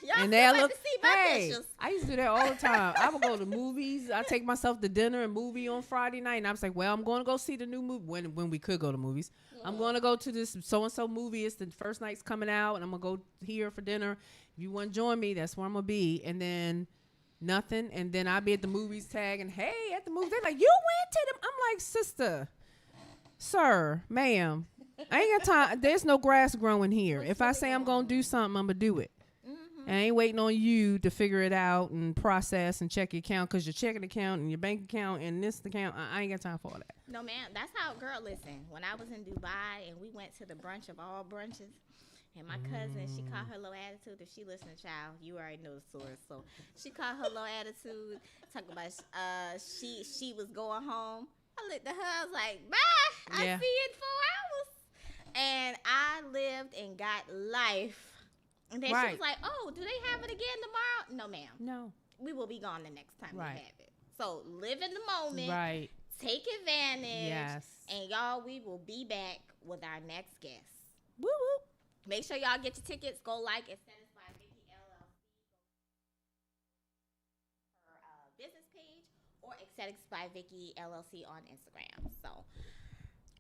Y'all and still they'll wait look, to see my hey, pictures. I used to do that all the time. I would go to movies. I take myself to dinner and movie on Friday night. And I was like, well, I'm going to go see the new movie when we could go to movies. I'm going to go to this so-and-so movie. It's the first night's coming out, and I'm going to go here for dinner. If you want to join me, that's where I'm going to be. And then nothing. And then I'll be at the movies tagging, hey, at the movies. They're like, you went to them. I'm like, sister, sir, ma'am, I ain't got time. There's no grass growing here. If I say I'm going to do something, I'm going to do it. And I ain't waiting on you to figure it out and process and check your account, because your checking account and your bank account and this account, I ain't got time for all that. No, man. That's how, girl, listen. When I was in Dubai and we went to the brunch of all brunches, and my cousin, she caught her low attitude. If she listened, child, you already know the source. So she caught her low attitude, talking about she was going home. I looked at her, I was like, bye. Yeah. I see you in 4 hours. And I lived and got life. And then she Right. was like, oh, do they have it again tomorrow? No, ma'am. No. We will be gone the next time Right. they have it. So live in the moment. Right. Take advantage. Yes. And y'all, we will be back with our next guest. Woo woo. Make sure y'all get your tickets. Go like and satisfy Vicky LLC. Her business page, or Aesthetics by Vicky LLC on Instagram. So,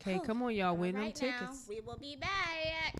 Okay, come on, y'all. Win them right now, tickets. we will be back.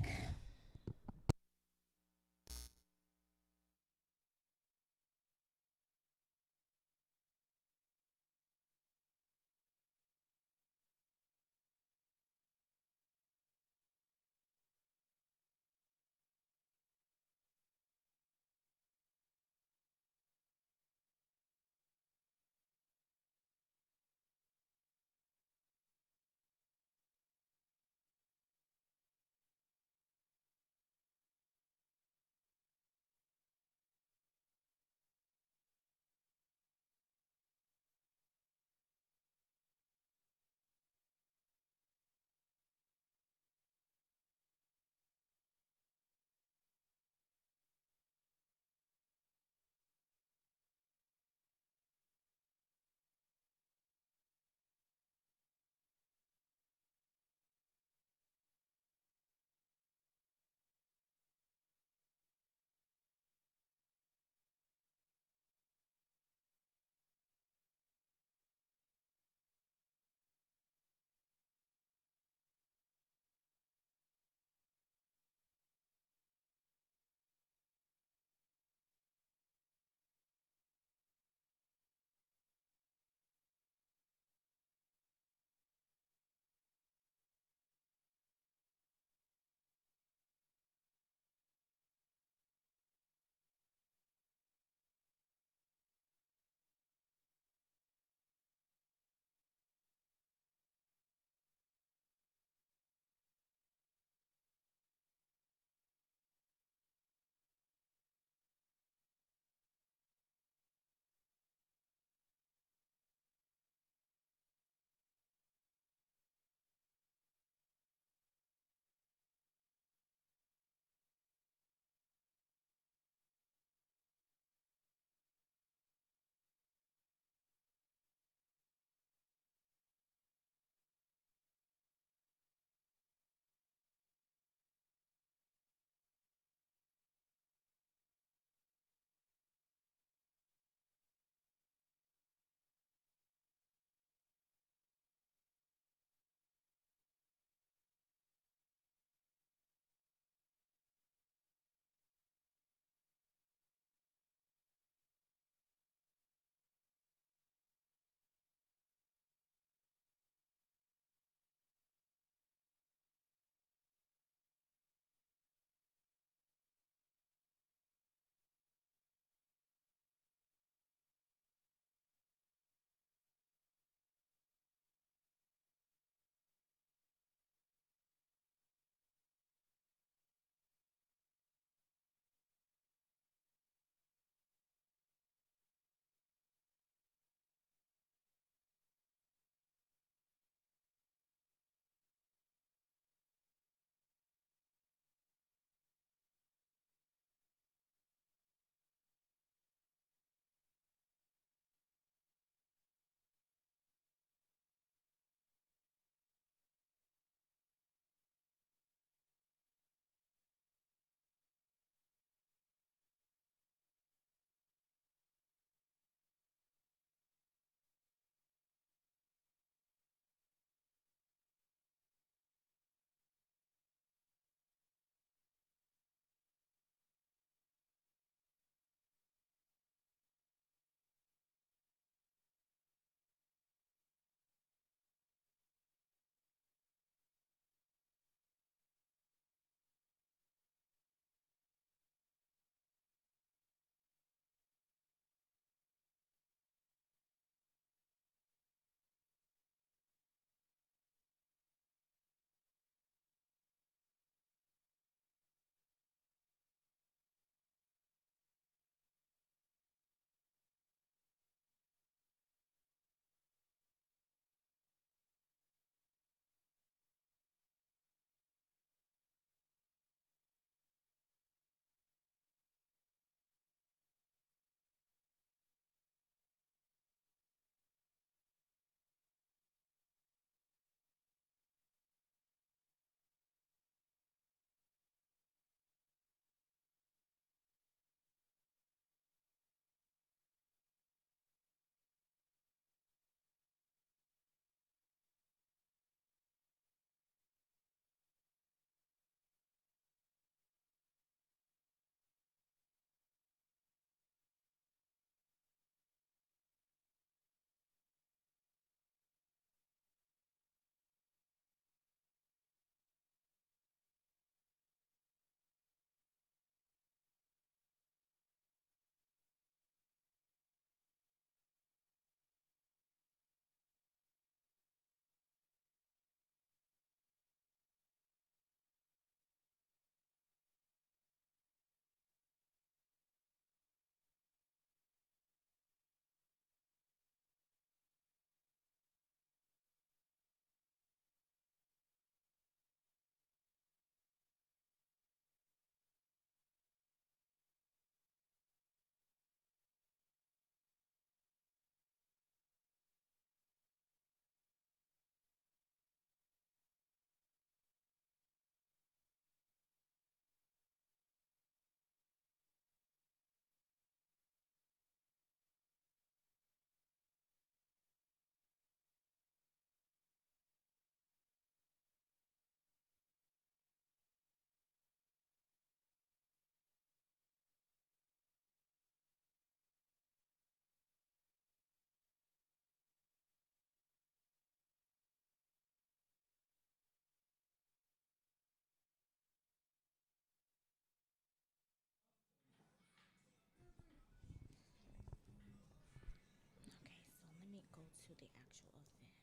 to the actual event.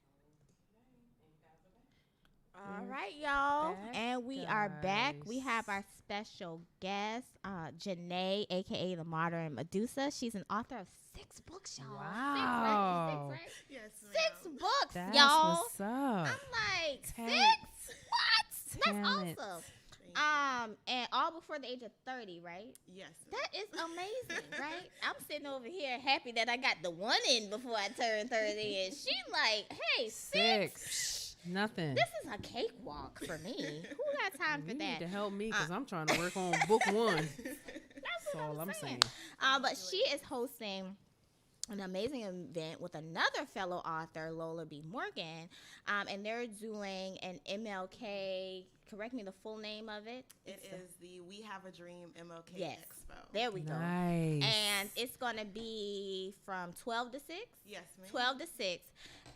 All right, y'all. Back, And we are back. We have our guys. special guest, Janae, aka the Modern Medusa. She's an author of 6 books, y'all. Wow. 6, right? Yes, 6 books, That's y'all. what's up. I'm like, Talent. 6? What? Talent. That's awesome. Thank you. And all before the age of 30, right? Yes. That is amazing, right? I'm sitting over here happy that I got the one in before I turned 30, and she like, hey, 6. Nothing. This is a cakewalk for me. Who got time for You that? need to help me because I'm trying to work on book 1. That's what all I'm I'm saying. saying. But she is hosting an amazing event with another fellow author, Lola B. Morgan, and they're doing an MLK. Correct me the full name of it. It is the We Have a Dream MLK Yes. Expo. There we go. Nice. And it's going to be from 12 to 6. Yes, ma'am. 12 to 6.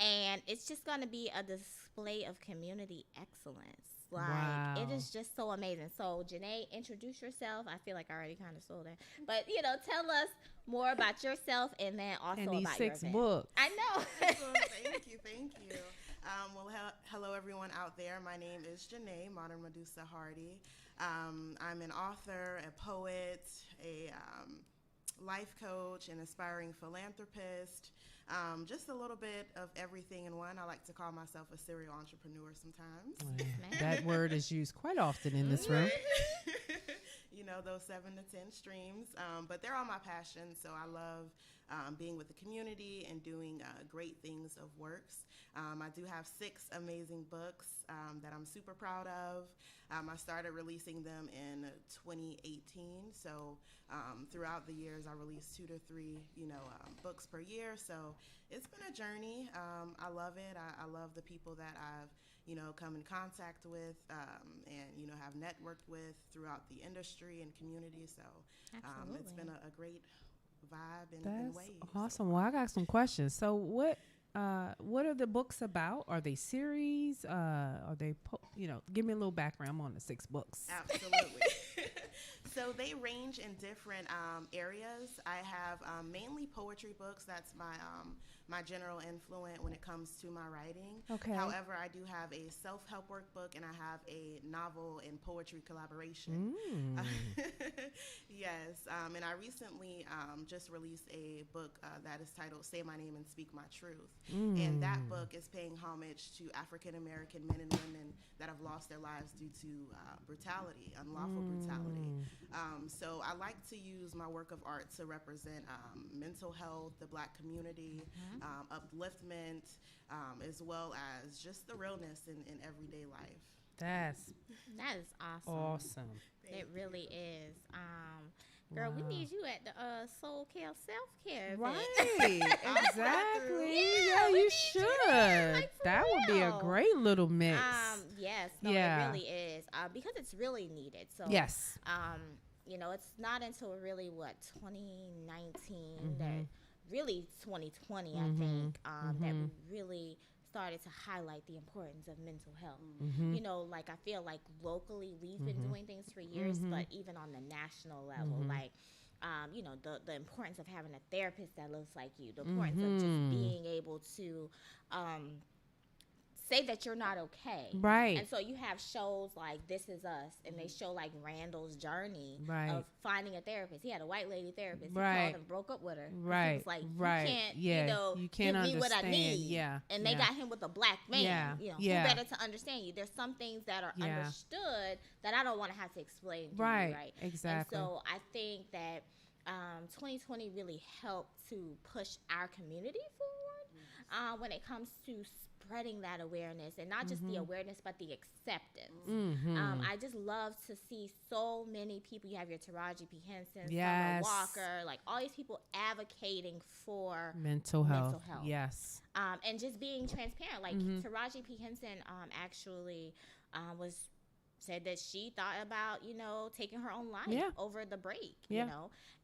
And it's just going to be a display of community excellence. Like, Wow. it is just so amazing. So, Janae, introduce yourself. I feel like I already kind of stole that. But, tell us more about yourself and then also and these about 6 your event. books. I know. Well, thank you. Well, hello everyone out there. My name is Janae, Modern Medusa Hardy. I'm an author, a poet, a life coach, an aspiring philanthropist. Just a little bit of everything in one. I like to call myself a serial entrepreneur sometimes. That word is used quite often in this room. Those 7 to 10 streams. But they're all my passion, so I love being with the community and doing great things of works. I do have 6 amazing books that I'm super proud of. I started releasing them in 2018, so throughout the years I released 2 to 3 books per year, so it's been a journey. I love it. I love the people that I've come in contact with and have networked with throughout the industry and community, so it's been a great vibe and That's wave. awesome. Well, I got some questions. So what are the books about? Are they series? Are they, give me a little background on the 6 books. Absolutely. So they range in different areas. I have mainly poetry books. That's my general influence when it comes to my writing. Okay. However, I do have a self-help workbook and I have a novel and poetry collaboration. Yes. And I recently just released a book that is titled Say My Name and Speak My Truth. And that book is paying homage to African-American men and women that have lost their lives due to brutality, unlawful brutality. So I like to use my work of art to represent mental health, the Black community, upliftment, as well as just the realness in everyday life. That is awesome. Awesome. It really is. Girl, we need you at the Soul Care Self-Care event. Right. Exactly. Yeah, we you need should. you there, like, for That would be a real. great little mix. Yes. No, Yeah. it really is. Because it's really needed. So Yes. it's not until really 2019 that really 2020 I think that we really started to highlight the importance of mental health. Like I feel like locally we've been doing things for years, but even on the national level, like the importance of having a therapist that looks like you, the importance of just being able to say that you're not okay. Right. And so you have shows like This Is Us, and they show like Randall's journey Right. of finding a therapist. He had a white lady therapist. He Right. called and broke up with her. Right. He was like, Right. you can't, Yeah. You can't give me what I understand. need. Yeah. And they Yeah. got him with a Black man. Yeah. Who Yeah. better to understand you? There's some things that are Yeah. understood that I don't want to have to explain to Right. you, right? Exactly. And so I think that 2020 really helped to push our community forward when it comes to spreading that awareness, and not just the awareness but the acceptance. I just love to see so many people. You have your Taraji P Henson, Yes. Summer Walker, like all these people advocating for Mental health. health. Yes. and just being transparent. Like Taraji P Henson actually was said that she thought about, taking her own life Yeah. over the break, Yeah.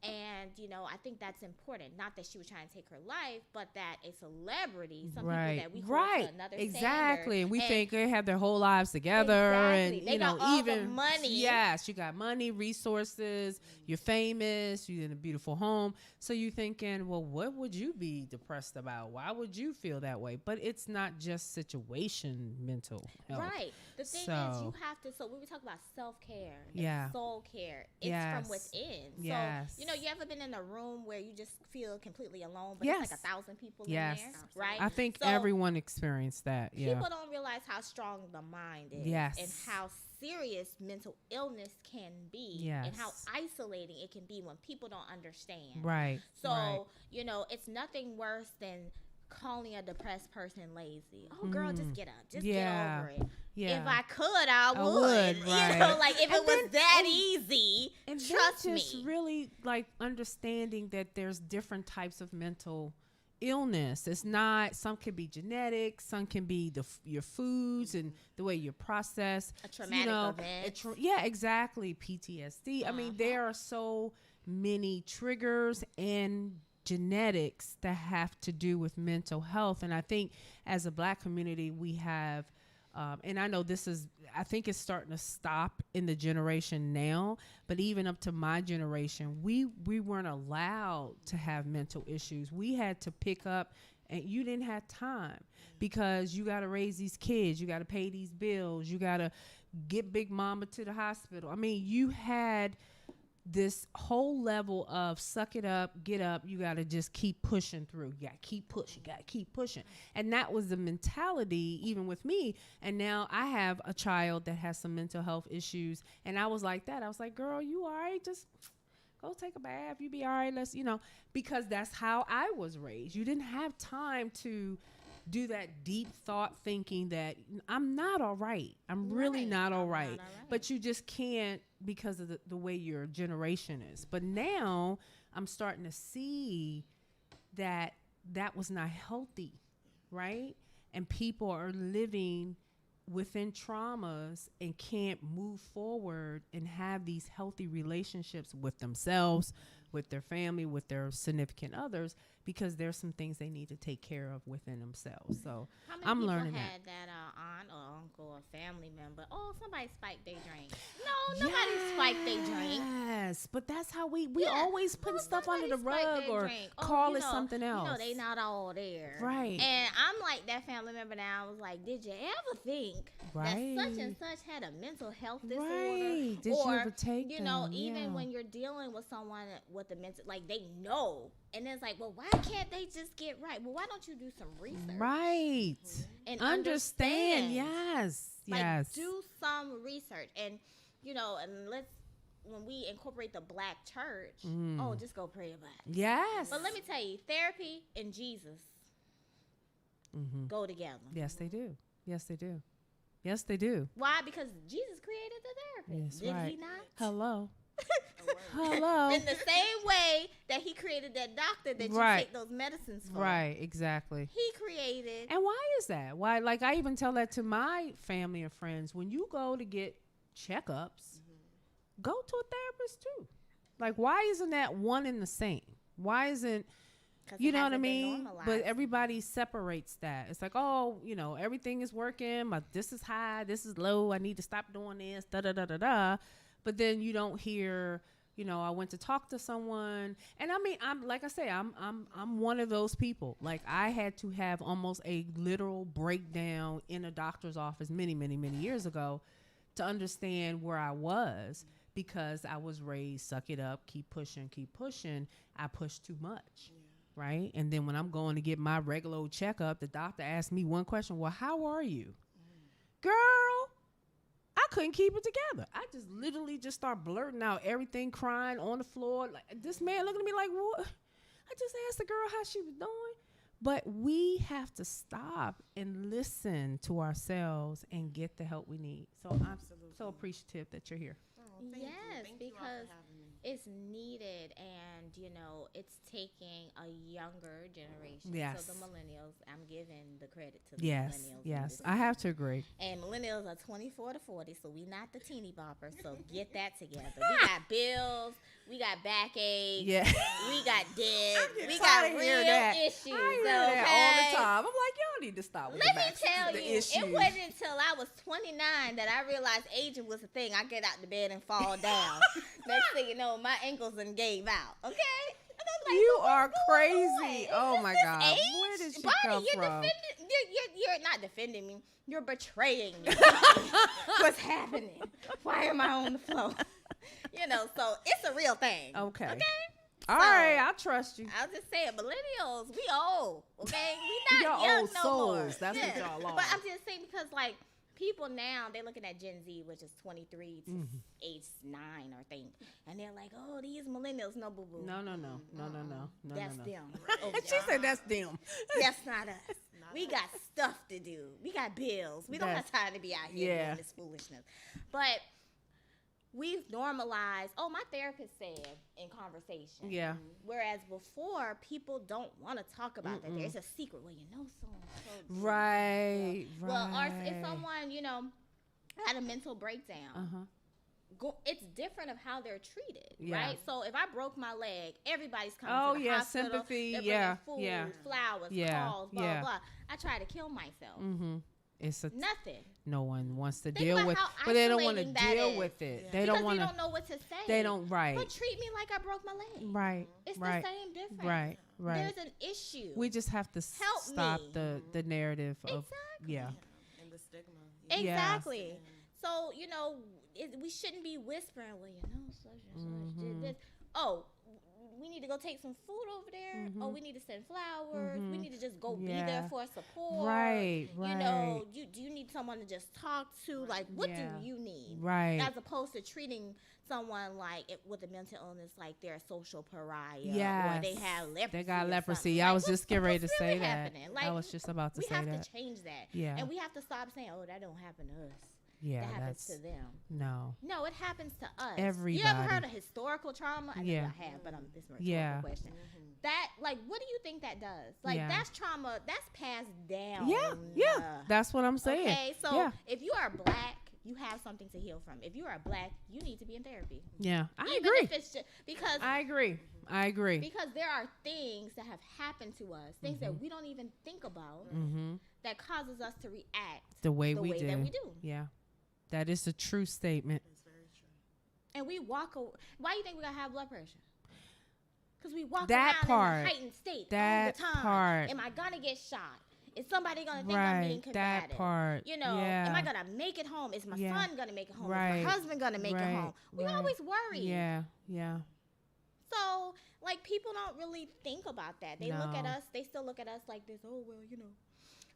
And, I think that's important. Not that she was trying to take her life, but that a celebrity, some Right. people that we hold Right. to another Exactly. standard. And we think they have their whole lives together. Exactly. And, They got all the even money. Yes, you got money, resources, you're famous, you're in a beautiful home. So you're thinking, well, what would you be depressed about? Why would you feel that way? But it's not just situation mental health. Right. The thing is, So- you have to. So when we talk about self-care, Yeah. and soul care, it's Yes. from within. Yes. So you ever been in a room where you just feel completely alone, but Yes. it's like 1,000 people Yes. in there, right? I think So everyone experienced that. Yeah. people don't realize how strong the mind is, Yes. and how serious mental illness can be, and how Yes. isolating it can be when people don't understand. Right. So, right. it's nothing worse than calling a depressed person lazy. Oh, girl, just get up. Just get Yeah. over it. Yeah. If I could, I would. would, right. Like if And it was then- that and- easy, And trust then just me. really like understanding that there's different types of mental illness. It's not, some can be genetic, some can be your foods and the way you process A traumatic event. yeah, exactly. PTSD. I mean, there are so many triggers and genetics that have to do with mental health. And I think as a Black community, we have and I know I think it's starting to stop in the generation now, but even up to my generation, we weren't allowed to have mental issues. We had to pick up, and you didn't have time because you got to raise these kids, you got to pay these bills, you got to get Big Mama to the hospital. I mean, you had this whole level of suck it up, get up, you got to just keep pushing through. You got to keep pushing, got to keep pushing. And that was the mentality even with me. And now I have a child that has some mental health issues. And I was like that. I was like, girl, you all right? Just go take a bath. You be all right. Let's, because that's how I was raised. You didn't have time to do that deep thought thinking that I'm not all right. I'm really Right. not all I'm right. not all right. But you just can't because of the way your generation is. But now I'm starting to see that was not healthy, right? And people are living within traumas and can't move forward and have these healthy relationships with themselves, with their family, with their significant others, because there's some things they need to take care of within themselves. So How many I'm people learning had that aunt or uncle or family member? Oh, somebody spiked their drink. No, nobody spiked their drink. Yes, but that's how we Yeah. always put Oh, stuff under the somebody spiked rug their or drink. call it something else. They not all there. Right. And I'm like that family member now. I was like, did you ever think Right. that such and such had a mental health disorder? Right. Did or, you ever take them? even Yeah. when you're dealing with someone with a mental, like they know. And it's like, well, why can't they just get right? Well, why don't you do some research? Right. And Understand. understand. Yes. Like, yes. do some research. And, and when we incorporate the Black church, just go pray about it. Yes. But let me tell you, therapy and Jesus go together. Yes, they do. Yes, they do. Yes, they do. Why? Because Jesus created the therapist. Yes, Did right. he not? Hello. Hello. In the same way that he created that doctor that you Right. take those medicines for. Right. Exactly. He created. And why is that? Why? Like I even tell that to my family and friends. When you go to get checkups, go to a therapist too. Like, why isn't that one and the same? Why isn't 'Cause you it know what I hasn't been mean? But normalized. everybody separates that. It's like, oh, everything is working. But this is high. This is low. I need to stop doing this. Da da da da da. But then you don't hear. I went to talk to someone, and I mean, I'm like I say, I'm one of those people. Like I had to have almost a literal breakdown in a doctor's office many, many, many years ago to understand where I was, because I was raised, suck it up, keep pushing, keep pushing. I pushed too much. Right. And then when I'm going to get my regular old checkup, the doctor asked me one question. Well, how are you? Girl, I couldn't keep it together. I just literally just start blurting out everything, crying on the floor. Like this man looking at me like, what? I just asked the girl how she was doing. But we have to stop and listen to ourselves and get the help we need. So I'm so appreciative that you're here. Oh, thank you. Yes, Thank you all for because having me. it's needed, and it's taking a younger generation. Yes. So the millennials, I'm giving the credit to the Yes, millennials. yes, I have to agree. And millennials are 24 to 40, so we not the teeny boppers. So get that together. We got bills, we got backache, Yeah. we got debt, we tired got of real hearing that. issues. I hear Okay? that all the time. I'm like, y'all need to stop with Let the me back- tell the you, issues. it wasn't until I was 29 that I realized aging was a thing. I get out the bed and fall down. Next thing you know, my ankles done gave out. Okay? And I'm like, You "But are what's going crazy. on? Oh Is my this God. age? Where did she Bonnie, come you're from? You're not defending me. You're betraying me. What's happening? Why am I on the floor? So it's a real thing. Okay. Okay? All So- right, I trust you. I'll just say it, millennials, we old, okay? We not Y'all young old no souls. more. That's what y'all are. But I'm just saying because, people now, they're looking at Gen Z, which is 23 to Mm-hmm. age 9, I think. And they're like, oh, these millennials, no boo-boo. No. That's no. them. Oh, She said that's them. that's not us. We got stuff to do. We got bills. We don't have time to be out here Yeah. doing this foolishness. But we've normalized, my therapist said in conversation. Yeah. Whereas before, people don't want to talk about that. It's a secret. Well, so. Right. Well, or right. if someone, had a mental breakdown, it's different of how they're treated, Yeah. right? So if I broke my leg, everybody's coming Oh, to the yeah, hospital. sympathy, They're yeah, bringing food, yeah. flowers, Yeah, calls, blah, yeah. blah. I try to kill myself. Mm-hmm. It's a Nothing. no one wants to Think deal about with, how but they don't want to isolating that deal is. with it. Yeah. They Because don't want they to. don't know what to say. They don't. Right. But treat me like I broke my leg. Right. It's right. the same difference. Right. Right. There's an issue. We just have to Help stop me. the narrative of Exactly. yeah. And the stigma. Exactly. So, we shouldn't be whispering, well, such and such did this. Oh, we need to go take some food over there. Oh, we need to send flowers. We need to just go be there Yeah. for support. Right. Right. Do you need someone to just talk to? Like, what Yeah. do you need? Right. As opposed to treating someone with a mental illness like they're a social pariah. Yes. Or they have leprosy. They got or leprosy. something. I Like, was just getting ready to what's say really that. happening? Like, I was just about to we say have that. to change that. Yeah. And we have to stop saying, oh, that don't happen to us. Yeah. That happens That's to them. no. No, it happens to us. Everybody. You ever heard of historical trauma? I know Yeah. I have, but this is a rhetorical Yeah. question. That, what do you think that does? Like, Yeah. that's trauma. That's passed down. Yeah. Yeah. That's what I'm saying. Okay, so yeah. if you are black, you have something to heal from. If you are black, you need to be in therapy. Yeah. I Even agree. if it's just because I agree. I agree. because there are things that have happened to us, things that we don't even think about, that causes us to react The way the we way do. that we do. Yeah. That is a true statement. It's very true. And we walk away. Why do you think we gotta have blood pressure? Because we walk That around part. in a heightened state That all the time. part. Am I gonna get shot? Is somebody gonna think I'm being Right. combative? That part. Am I Yeah. gonna make it home? Is my Yeah. son gonna make it home? Is Right. my husband gonna make it Right. home? We Right. always worry. Yeah. Yeah. So, people don't really think about that. They look at No. us, they still look at us like this, oh, well,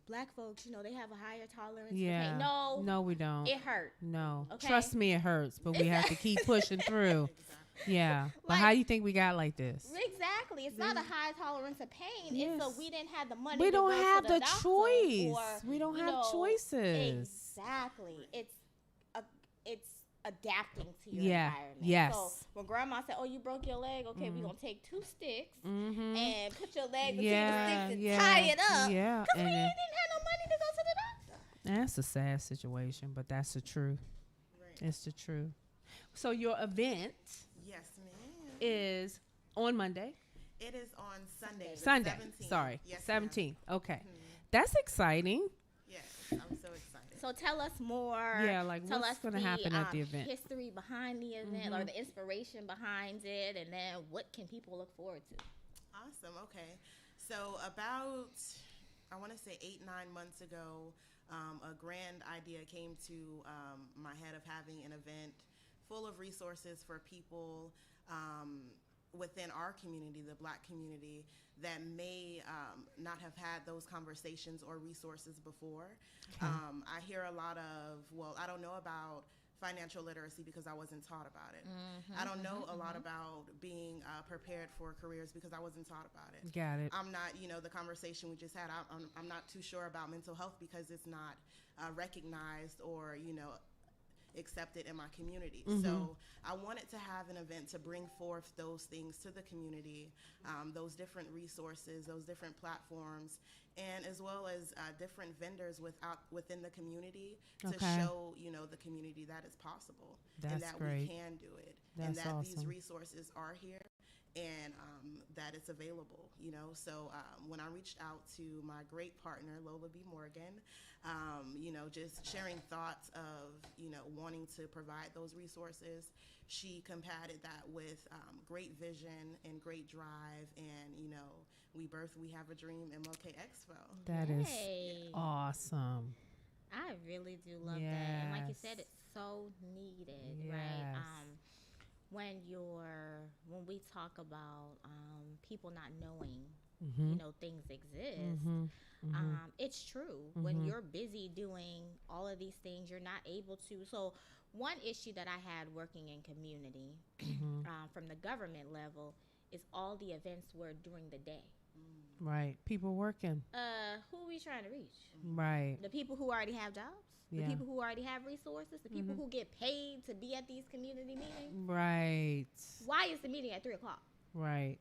black folks, they have a higher tolerance Yeah. for pain. No, No, we don't. it hurt. No. Okay? Trust me, it hurts, but we have to keep pushing through. Yeah. But how Like- do you think we got like this? Exactly. It's not a high tolerance of pain. Yes. It's so we didn't have the money We to don't go to have the the doctor, choice. or, We don't you have know, choices. Exactly. It's adapting to your Yeah. environment. Yes. So when grandma said, "Oh, you broke your leg. Okay, we're gonna take 2 sticks Mm-hmm. and put your leg between Yeah. the sticks and Yeah. tie it up." Yeah. Because we And didn't have no money to go to the doctor. that's a sad situation, but that's the truth. Right. It's the truth. So your event Yes, ma'am. is on Monday. It is on Sunday. the Sunday. 17th. Sorry. Yes, ma'am. 17th. Okay. That's exciting. Yes, I'm so excited. So tell us more. Yeah, like tell what's us going to the, happen at the event? history behind the event, or the inspiration behind it, and then what can people look forward to? Awesome. Okay. So about, I want to say 8-9 months ago, a grand idea came to my head of having an event full of resources for people within our community, the Black community, that may not have had those conversations or resources before. Okay. I hear a lot of, well, I don't know about financial literacy because I wasn't taught about it. I don't know a lot about being prepared for careers because I wasn't taught about it. Got it. I'm not, the conversation we just had, I'm not too sure about mental health because it's not recognized or, accepted in my community. Mm-hmm. So I wanted to have an event to bring forth those things to the community, those different resources, those different platforms, and as well as different vendors within the community to show, the community that it's possible and that great. we can do it, That's and that awesome. these resources are here and that it's available, So when I reached out to my great partner, Lola B. Morgan, just sharing thoughts of, wanting to provide those resources, she combated that with great vision and great drive, and, we have a dream MLK Expo. That is Yay. awesome. I really do love that. And like you said, it's so needed, right? When we talk about people not knowing, things exist, it's true. When you're busy doing all of these things, you're not able to. So one issue that I had working in community from the government level is all the events were during the day. Right. People working. Who are we trying to reach? Right. The people who already have jobs? The people who already have resources? The people who get paid to be at these community meetings? Right. Why is the meeting at 3 o'clock? Right.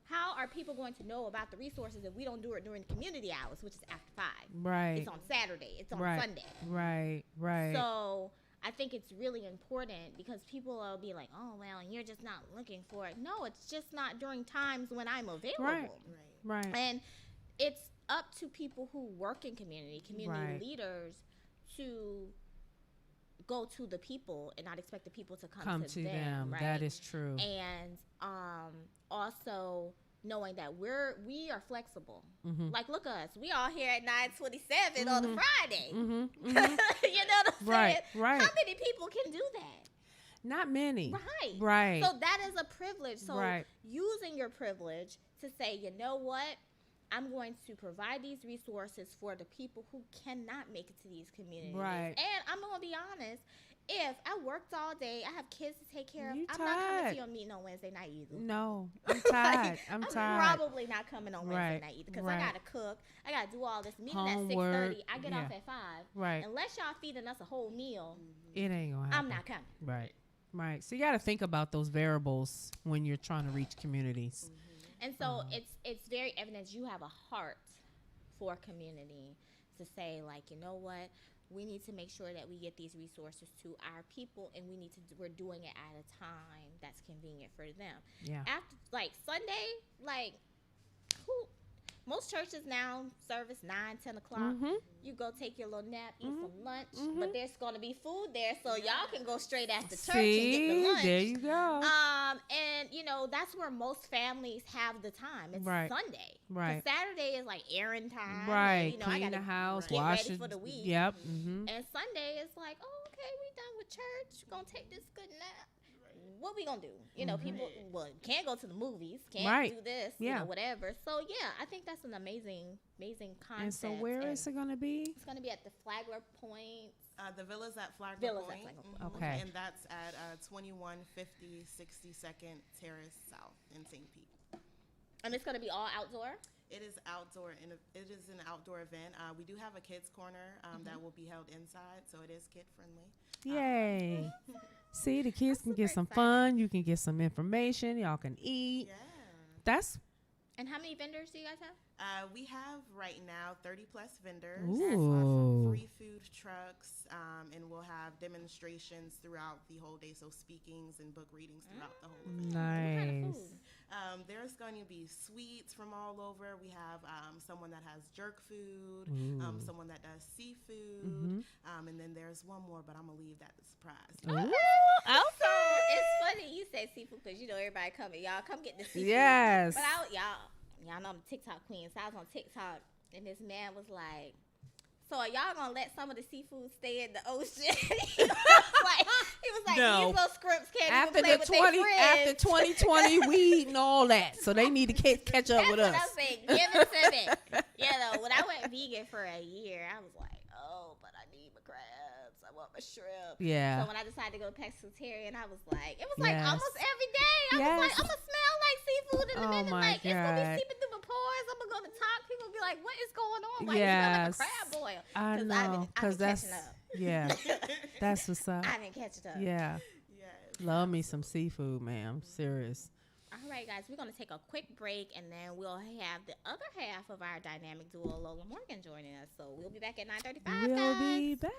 How are people going to know about the resources if we don't do it during community hours, which is after 5? Right. It's on Saturday. It's on Sunday. Right. Right. So I think it's really important because people will be like, oh, well, you're just not looking for it. No, it's just not during times when I'm available. Right. And it's up to people who work in community leaders to go to the people and not expect the people to come to them. Right? That is true. And also knowing that we are flexible. Like, look at us. We all here at 9:27 on a Friday. You know what I'm saying? Right. How many people can do that? Not many. Right. So that is a privilege. So using your privilege to say, you know what? I'm going to provide these resources for the people who cannot make it to these communities. Right. And I'm going to be honest. If I worked all day, I have kids to take care of. You I'm not coming tired. to your meeting on Wednesday night either. No, I'm tired. I'm tired. Probably not coming on Wednesday night either because I got to cook. I got to do all this. Meeting Homework. at 6:30. I get off at 5. Right. Unless y'all feeding us a whole meal, it ain't going to happen. I'm not coming. Right. So you got to think about those variables when you're trying to reach communities. And so it's very evident you have a heart for community to say, like, you know what? We need to make sure that we get these resources to our people, and we're doing it at a time that's convenient for them. Yeah. After, like, Sunday, most churches now service 9, 10 o'clock. You go take your little nap, eat some lunch, but there's going to be food there, so y'all can go straight after church and get the lunch. There you go. And that's where most families have the time. It's Sunday. Right. Saturday is like errand time. Right. And, Clean I gotta the house, get wash ready it for the week. Yep. And Sunday is like, oh, okay, we done with church. We're gonna take this good nap. What we gonna do? People can't go to the movies, can't do this, whatever. So I think that's an amazing concept. And so where is it gonna be? It's gonna be at the Flagler Point. The Villa's at Flagler Point. Okay. And that's at 2150 62nd Terrace South in St. Pete. And it's gonna be all outdoor. It is outdoor, and it is an outdoor event. We do have a kids corner that will be held inside, so it is kid friendly. Yay! See, the kids can get some fun. You can get some information. Y'all can eat. Yeah. And how many vendors do you guys have? We have right now 30 plus vendors. Ooh. 3 food trucks, and we'll have demonstrations throughout the whole day. So speakings and book readings throughout the whole event. Nice. What kind of food? There's going to be sweets from all over. We have someone that has jerk food, someone that does seafood, and then there's one more, but I'm gonna leave that a surprise. Also, it's funny you say seafood because everybody coming. Y'all come get the seafood. Yes. But y'all know I'm a TikTok queen, so I was on TikTok, and this man was like, so are y'all gonna let some of the seafood stay in the ocean? he was like, no. These little scripts can't after even play the with their friends. After 2020, we eating all that, so they need to catch up with us. That's what I'm saying. Give it to me. When I went vegan for a year, I was like, oh, but I need my crabs. I want my shrimp. Yeah. So when I decided to go pescatarian, I was like, it was like almost every day. I was like, I'm gonna smell like seafood in a minute. Like it's gonna be seeping through my pores. I'm gonna go to talk. People will be like, what is going on? Why you smell like a crab boil? I know, because that's Yeah. That's what's up. I didn't catch it up. Yeah. Yes. Love me some seafood, man. I'm serious. All right, guys, we're going to take a quick break and then we'll have the other half of our dynamic duo, Lola Morgan, joining us. So we'll be back at 9:35, We'll guys. be back.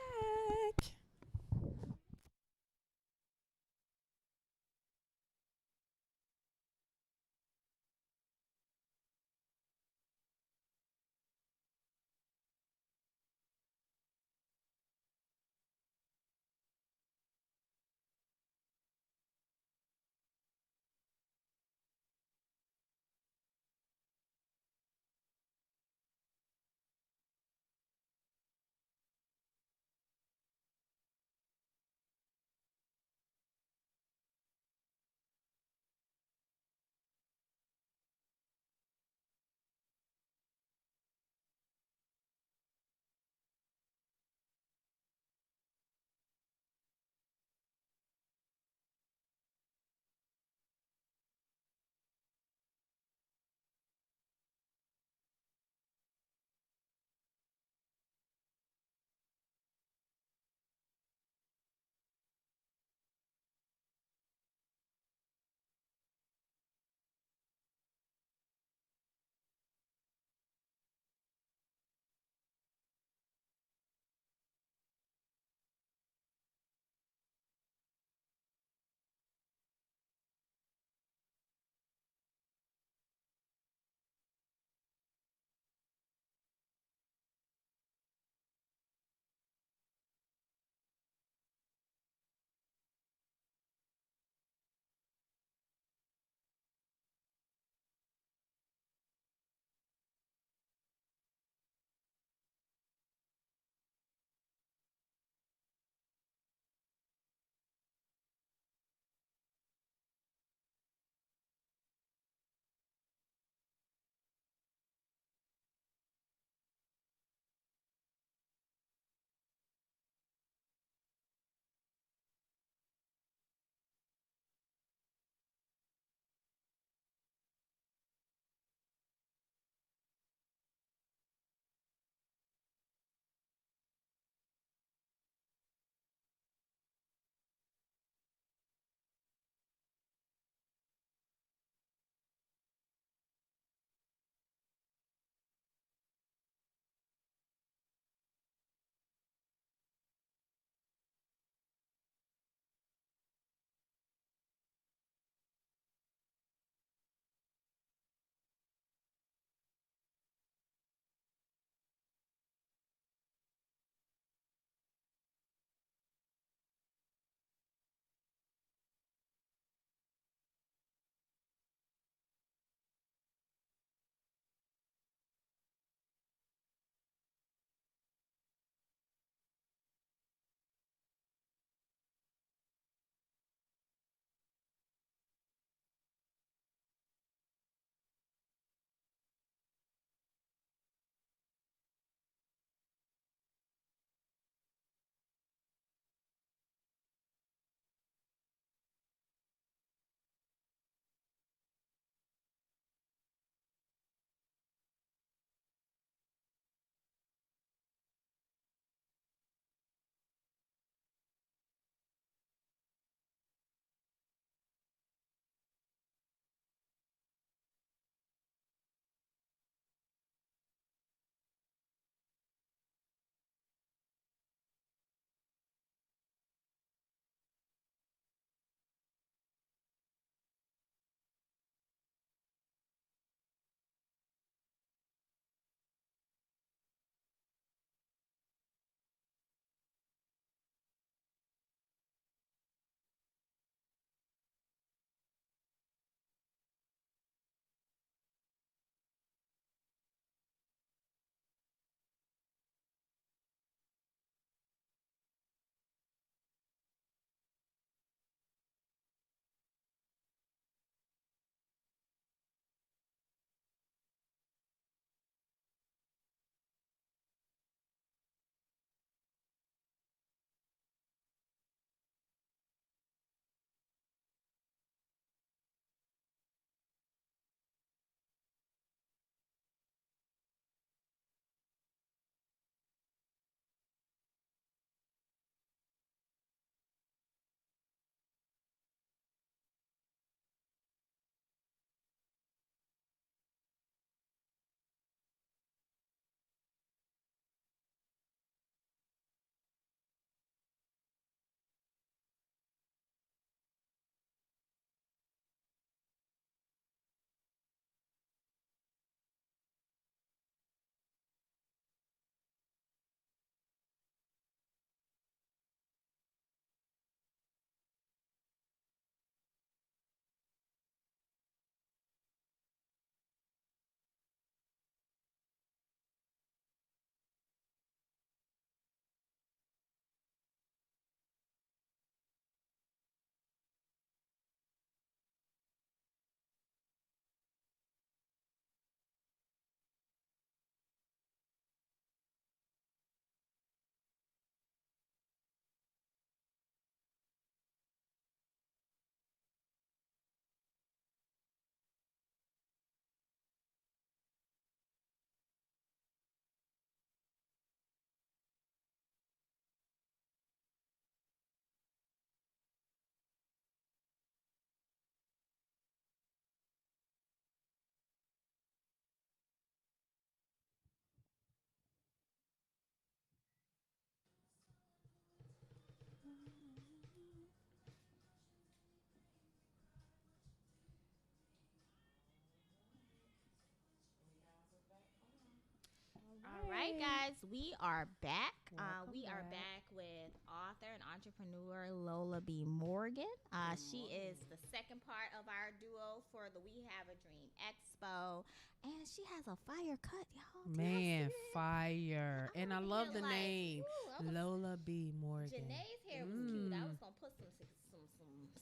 right, guys, we are back. Welcome We are back. back with author and entrepreneur Lola B. Morgan. She is the second part of our duo for the We Have a Dream Expo, and she has a fire cut, y'all. Did y'all Man, see that? fire. I'm And I over love here the like, name. ooh, I was- Lola B. Morgan. Janae's hair was cute. I was gonna put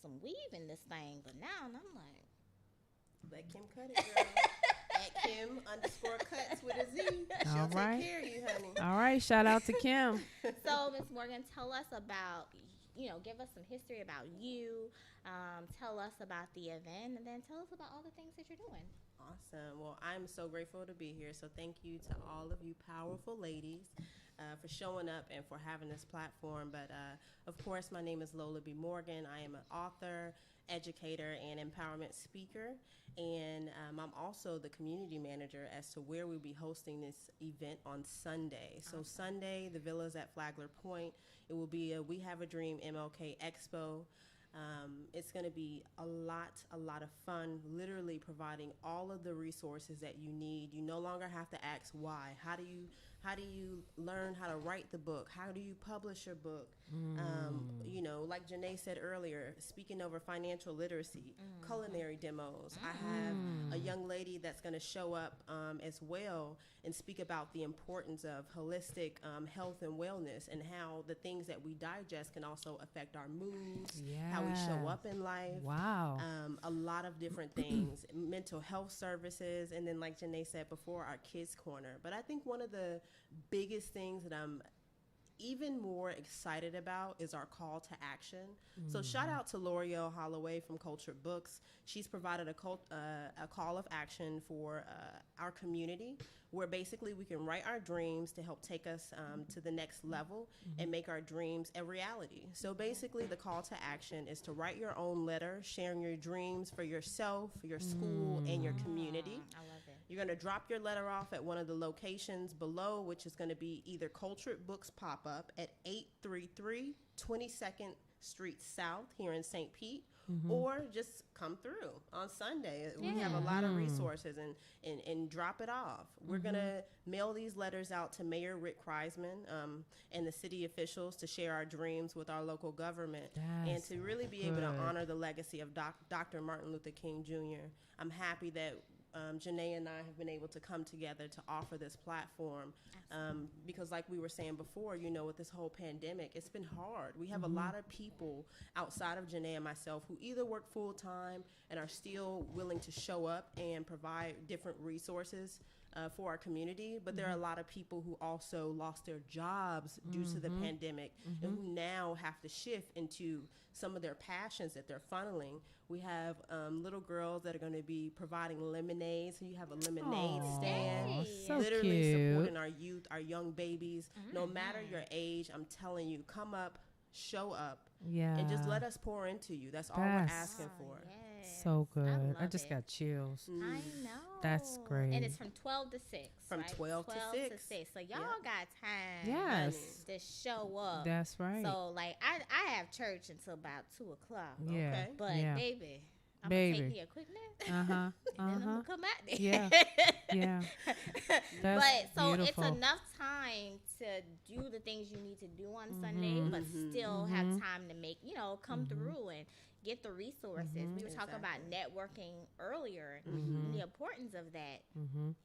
some weave in this thing, but now I'm like, Let Kim cut it, girl. At Kim_cuts with a Z. She'll All right. take care of you, honey. All right, shout out to Kim. so Miss Morgan, tell us about, give us some history about you. Tell us about the event, and then tell us about all the things that you're doing. Awesome. Well, I'm so grateful to be here. So thank you to all of you powerful ladies for showing up and for having this platform. But of course, my name is Lola B. Morgan. I am an author, educator, and empowerment speaker. And I'm also the community manager as to where we'll be hosting this event on Sunday. So Sunday, the Villa's at Flagler Point. It will be a We Have a Dream MLK Expo. It's going to be a lot of fun, literally providing all of the resources that you need. You no longer have to ask why. How do you learn how to write the book? How do you publish your book? Like Janae said earlier, speaking over financial literacy, culinary demos. I have a young lady that's going to show up as well and speak about the importance of holistic health and wellness, and how the things that we digest can also affect our moods, how we show up in life. Wow. A lot of different things, mental health services, and then like Janae said before, our kids corner. But I think one of the biggest things that I'm even more excited about is our call to action. So shout out to L'Oreal Holloway from Cultured Books. She's provided a call of action for our community, where basically we can write our dreams to help take us to the next level and make our dreams a reality. So basically the call to action is to write your own letter sharing your dreams for yourself, your school, and your community. I love it. You're going to drop your letter off at one of the locations below, which is going to be either Cultured Books pop-up at 833 22nd Street South here in St. Pete, or just come through on Sunday. We have a lot of resources, and drop it off. We're going to mail these letters out to Mayor Rick Kreisman and the city officials to share our dreams with our local government, and to really be able to honor the legacy of Dr. Martin Luther King Jr. I'm happy that Janae and I have been able to come together to offer this platform because like we were saying before, with this whole pandemic, it's been hard. We have a lot of people outside of Janae and myself who either work full-time and are still willing to show up and provide different resources for our community, but there are a lot of people who also lost their jobs due to the pandemic and who now have to shift into some of their passions that they're funneling. We have little girls that are going to be providing lemonade. So you have a lemonade stand, so literally cute. supporting our youth, our young babies. No matter your age, I'm telling you, come up, show up, and just let us pour into you. That's all we're asking for. Yes. So good. I love just it. got chills. I know. That's great. And it's from 12 to 6. From right? 12 to 6. So y'all got time Yes. to show up. That's right. So, like, I have church until about 2 o'clock. Yeah. Okay. But, Yeah. baby, I'm going to take me a quick nap. Uh-huh. And then I'm going to come out there. Yeah. Yeah. That's But so beautiful. it's enough time to do the things you need to do on Sunday, but still have time to make, come through and get the resources. We were talking about networking earlier, and the importance of that.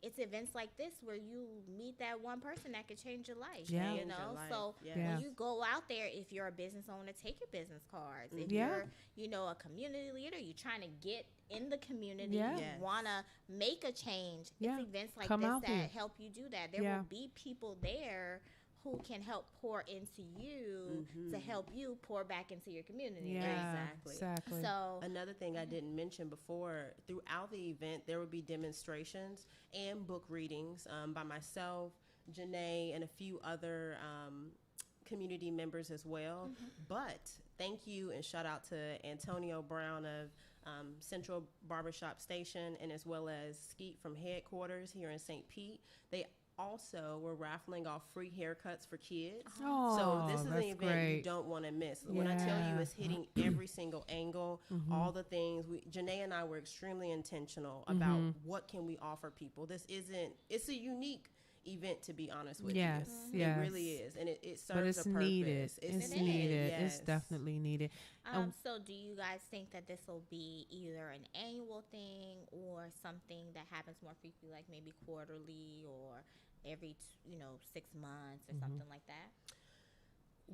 It's events like this where you meet that one person that could change your life. Yeah. You know, so Yeah. when you go out there, if you're a business owner, take your business cards. If Yeah. you're, a community leader, you're trying to get in the community, Yeah. you Yes. want to make a change. Yeah. It's events like Come this out that here. help you do that. There Yeah. will be people there who can help pour into you to help you pour back into your community. Yeah. Exactly. Exactly. So Another thing I didn't mention before, throughout the event, there would be demonstrations and book readings by myself, Janae, and a few other community members as well. But thank you and shout out to Antonio Brown of Central Barbershop Station, and as well as Skeet from headquarters here in St. Pete. They also were raffling off free haircuts for kids. Oh, So this is an that's event great. you don't want to miss. When I tell you Yeah. it's hitting every single angle, all the things, Janae and I were extremely intentional about what can we offer people. It's a unique event, to be honest with Yes, you. yes. It really is, and it serves But it's a purpose. needed. It's needed. It's yes. definitely needed. So do you guys think that this will be either an annual thing or something that happens more frequently, like maybe quarterly or every 6 months or something like that?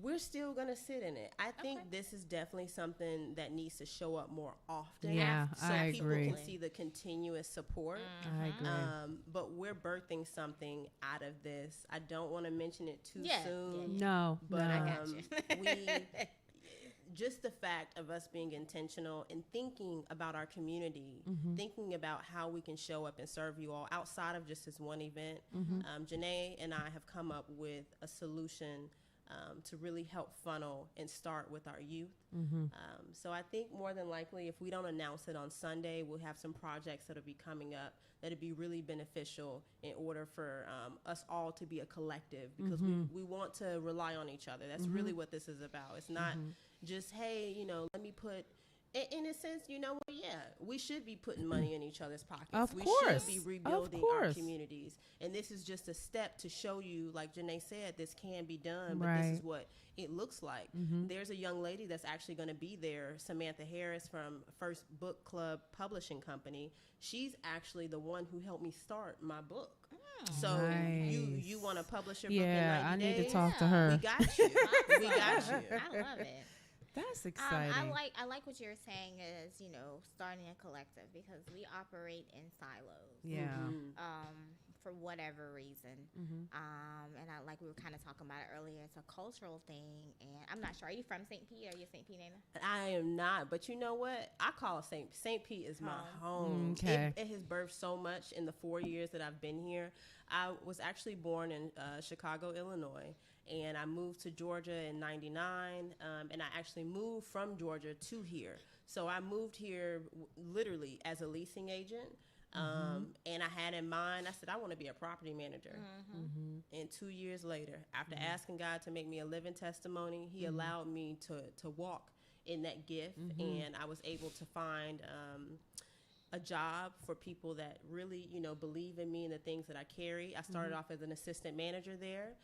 We're still going to sit in it. I think Okay. this is definitely something that needs to show up more often. Yeah, so I people agree. can see the continuous support. I agree. But we're birthing something out of this. I don't want to mention it too Yeah, soon. No, But no. I got you. we just the fact of us being intentional and thinking about our community, thinking about how we can show up and serve you all outside of just this one event. Janae and I have come up with a solution to really help funnel and start with our youth. So I think more than likely, if we don't announce it on Sunday, we'll have some projects that'll be coming up that'll be really beneficial in order for us all to be a collective, because we want to rely on each other. That's really what this is about. It's not just, hey, let me put, in a sense, we should be putting money in each other's pockets. Of we course. should be Of rebuilding our course. communities. And this is just a step to show you, like Janae said, this can be done, but Right. this is what it looks like. There's a young lady that's actually going to be there, Samantha Harris from First Book Club Publishing Company. She's actually the one who helped me start my book. So Nice. you want to publish your book in 90 Yeah, I need days? to talk to We her. got you. We got you. I love it. That's exciting. I like what you're saying is, starting a collective, because we operate in silos. Yeah. For whatever reason. And like we were kind of talking about it earlier, it's a cultural thing. And I'm not sure. Are you from St. Pete? Are you a St. Pete native? I am not, but you know what? I call St. Pete is my home. Okay. It has birthed so much in the 4 years that I've been here. I was actually born in Chicago, Illinois, and I moved to Georgia in '99, and I actually moved from Georgia to here. So I moved here literally as a leasing agent. And I had in mind, I said, I want to be a property manager. And 2 years later, after asking God to make me a living testimony, he allowed me to walk in that gift. And I was able to find a job for people that really, believe in me and the things that I carry. I started off as an assistant manager there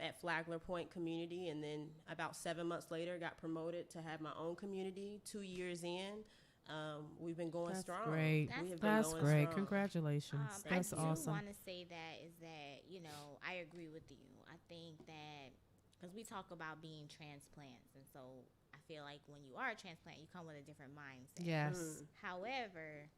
at Flagler Point Community. And then about 7 months later, got promoted to have my own community. 2 years in. We've been going That's strong. great. We have been That's going great. strong. Congratulations. That's I do awesome. want to say that I agree with you. I think that because we talk about being transplants, and so I feel like when you are a transplant, you come with a different mindset. Yes. However,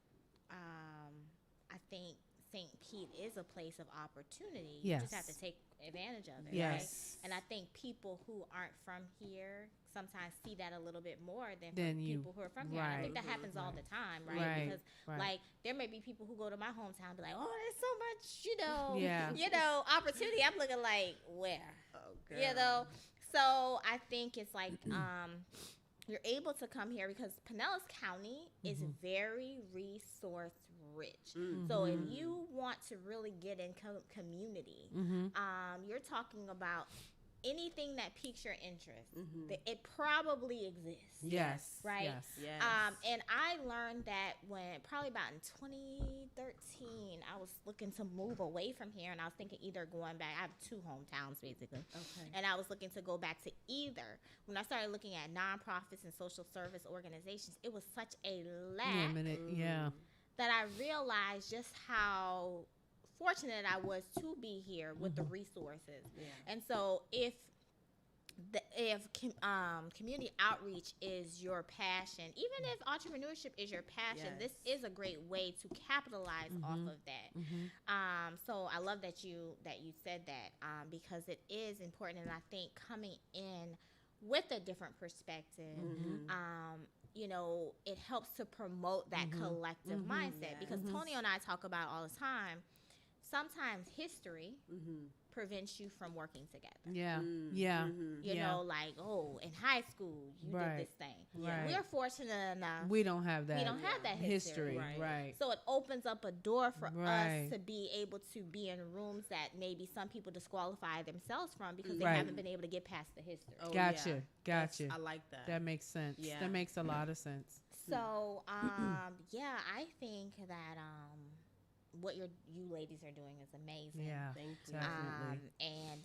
I think St. Pete is a place of opportunity. Yes. You just have to take advantage of it, Yes. right? And I think people who aren't from here sometimes see that a little bit more than people who are from here. And I think that happens all the time, right? Right. Because like there may be people who go to my hometown and be like, oh, there's so much, Yeah. opportunity. I'm looking like, where? Oh, girl. So I think it's like you're able to come here because Pinellas County is very resource rich. So if you want to really get in community, you're talking about anything that piques your interest. It probably exists. Yes. Right? Yes. Yes. And I learned that when probably about in 2013, I was looking to move away from here, and I was thinking either going back. I have two hometowns basically, and I was looking to go back to either. When I started looking at nonprofits and social service organizations, it was such a lack that I realized just how fortunate I was to be here with the resources. And so if community outreach is your passion, even if entrepreneurship is your passion, this is a great way to capitalize off of that. So I love that you said that because it is important, and I think coming in with a different perspective, it helps to promote that collective mindset, because Tony and I talk about all the time. Sometimes history prevents you from working together. You know, like, in high school, you did this thing. Right. We're fortunate enough. We don't have that. We don't have that history. Right. So it opens up a door for us to be able to be in rooms that maybe some people disqualify themselves from because they haven't been able to get past the history. Oh, Gotcha. I like that. That makes sense. Yeah. That makes a lot of sense. So, I think that what you ladies are doing is amazing. Yeah, Thank you. definitely. And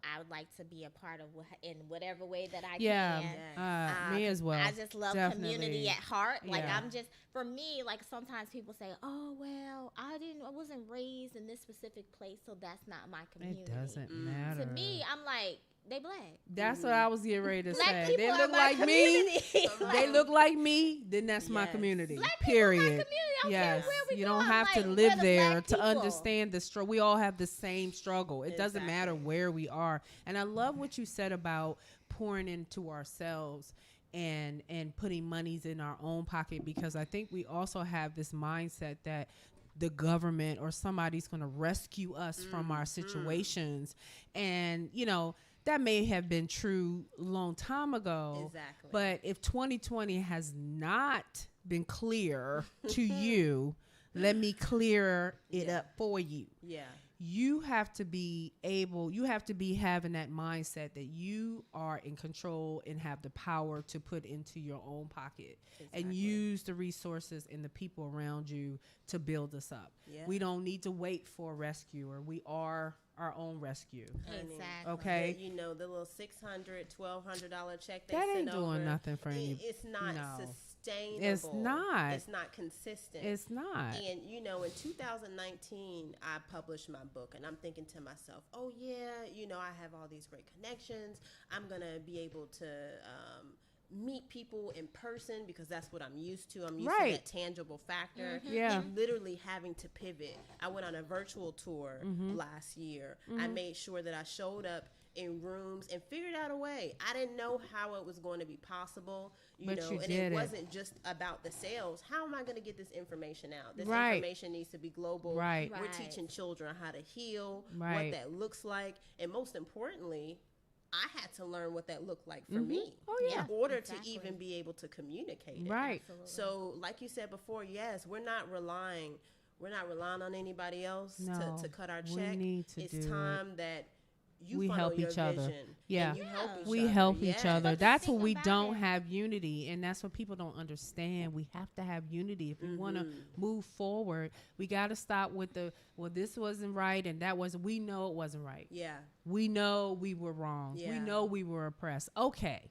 I would like to be a part of in whatever way that I Yeah, can. me as well. I just love Definitely. community at heart. Like Yeah. I'm just, for me, like sometimes people say, "Oh well, I wasn't raised in this specific place, so that's not my community." It doesn't matter. To me, I'm like, they black. That's what I was getting ready to Black say. people They are look my like me. community. They look like me. Then that's my Yes. community. Black Period. people are my community. I don't care where we You go. don't I'm have to like, live we're the there black to people. understand the struggle. We all have the same struggle. It doesn't matter Exactly. where we are. And I love what you said about pouring into ourselves and putting monies in our own pocket, because I think we also have this mindset that the government or somebody's going to rescue us from our situations. And, that may have been true a long time ago. Exactly. But if 2020 has not been clear to you, let me clear it up for you. Yeah. You have to be having that mindset that you are in control and have the power to put into your own pocket and Exactly. use the resources and the people around you to build us up. Yeah. We don't need to wait for a rescuer. We are our own rescue. Exactly. Okay. The little $600, $1,200 check they That send ain't doing over, nothing for any. It's not No. sustainable. It's not. It's not consistent. It's not. And in 2019, I published my book, and I'm thinking to myself, oh yeah, I have all these great connections. I'm gonna be able to meet people in person because that's what I'm used to. I'm used to that tangible factor. Yeah. And literally having to pivot. I went on a virtual tour last year. I made sure that I showed up in rooms and figured out a way. I didn't know how it was going to be possible, But you and did it it. wasn't just about the sales. How am I going to get this information out? This Right. information needs to be global. Right. We're Right. teaching children how to heal, Right. what that looks like, and most importantly, I had to learn what that looked like for me Oh, yeah. in order Exactly. to even be able to communicate it. Right. Absolutely. So, like you said before, yes, we're not relying on anybody else No, to cut our we check. need to It's do time that you We funnel help your each other. vision. Yeah. And you help each We other. help each Yes. other. But the That's what thing we about don't it- have unity, and that's what people don't understand. We have to have unity if we want to move forward. We got to stop with this wasn't right and that wasn't. We know it wasn't right. Yeah. We know we were wrong. We Yeah. know we were oppressed. Okay.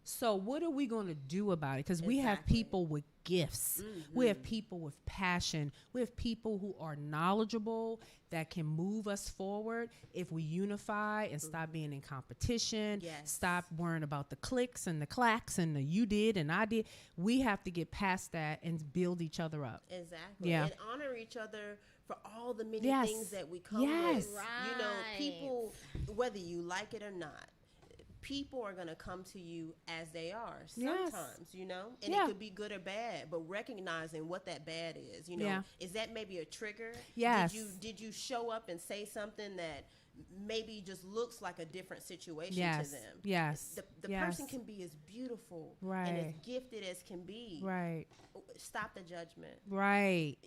So what are we going to do about it? Because we have Exactly. people with gifts. We have people with passion. We have people who are knowledgeable that can move us forward if we unify and stop being in competition. Yes. Stop worrying about the clicks and the clacks and the you did and I did. We have to get past that and build each other up. Exactly. Yeah. And honor each other for all the many Yes. things that we come Yes. with. Right. People, whether you like it or not, people are going to come to you as they are Yes. sometimes, and Yeah. it could be good or bad, but recognizing what that bad is, Yeah. is that maybe a trigger? Yes. Did you show up and say something that maybe just looks like a different situation Yes. to them? Yes. The Yes. person can be as beautiful and Right. as gifted as can be. Right. Stop the judgment. Right.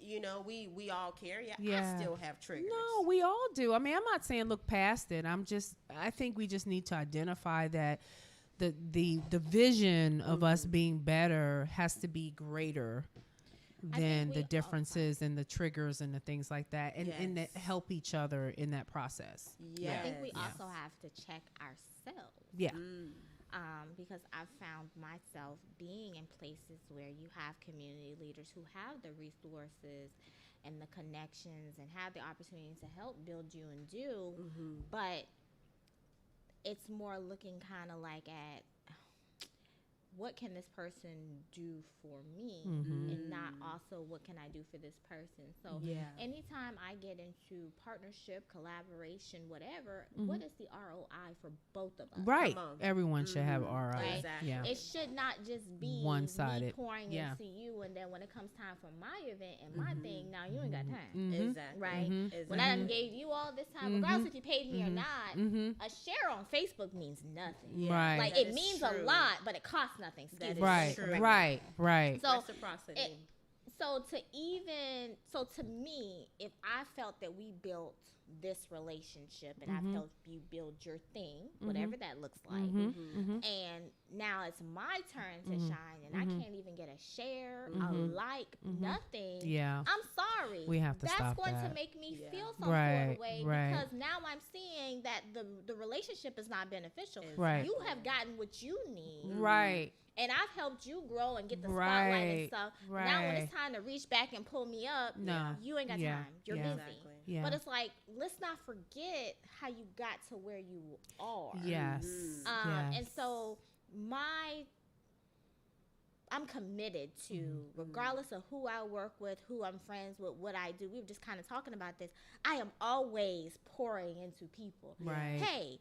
We all carry it. Yeah. I still have triggers. No, we all do. I mean, I'm not saying look past it. I think we just need to identify that the vision of us being better has to be greater I than think the we- differences and the triggers and the things like that, and that Yes. help each other in that process. Yes. I think we Yeah. also have to check ourselves. Yeah. Because I've found myself being in places where you have community leaders who have the resources and the connections and have the opportunity to help build you and do, but it's more looking kind of like at what can this person do for me and not also what can I do for this person. So Yeah. anytime I get into partnership, collaboration, whatever, what is the ROI for both of us? Right. Come on. Everyone should have RI. Right. Exactly. Yeah. It should not just be One-sided. me pouring Yeah. into you, and then when it comes time for my event and my thing, now you ain't got time. Exactly. Right? Exactly. When I done gave you all this time, regardless if you paid me or not, a share on Facebook means nothing. Yeah, Right. Like, that it is means true. a lot, but it costs nothing. Excuse That me. is Right. true. Right. Right. So Reciprocity. So to me, if I felt that we built this relationship and I've helped you build your thing, whatever that looks like, and now it's my turn to shine, and I can't even get a share, a like, nothing. Yeah. I'm sorry. We have to That's stop going that. to make me feel some sort Right, of way right. because now I'm seeing that the relationship is not beneficial. Right. You have gotten what you need. Right. And I've helped you grow and get the spotlight Right, and stuff. right. Now when it's time to reach back and pull me up, No. you ain't got Yeah, time. You're yeah. busy. Exactly. Yeah. But it's like, let's not forget how you got to where you are. Yes. And Yes. so I'm committed to, regardless of who I work with, who I'm friends with, what I do. We were just kind of talking about this. I am always pouring into people. Right. Hey,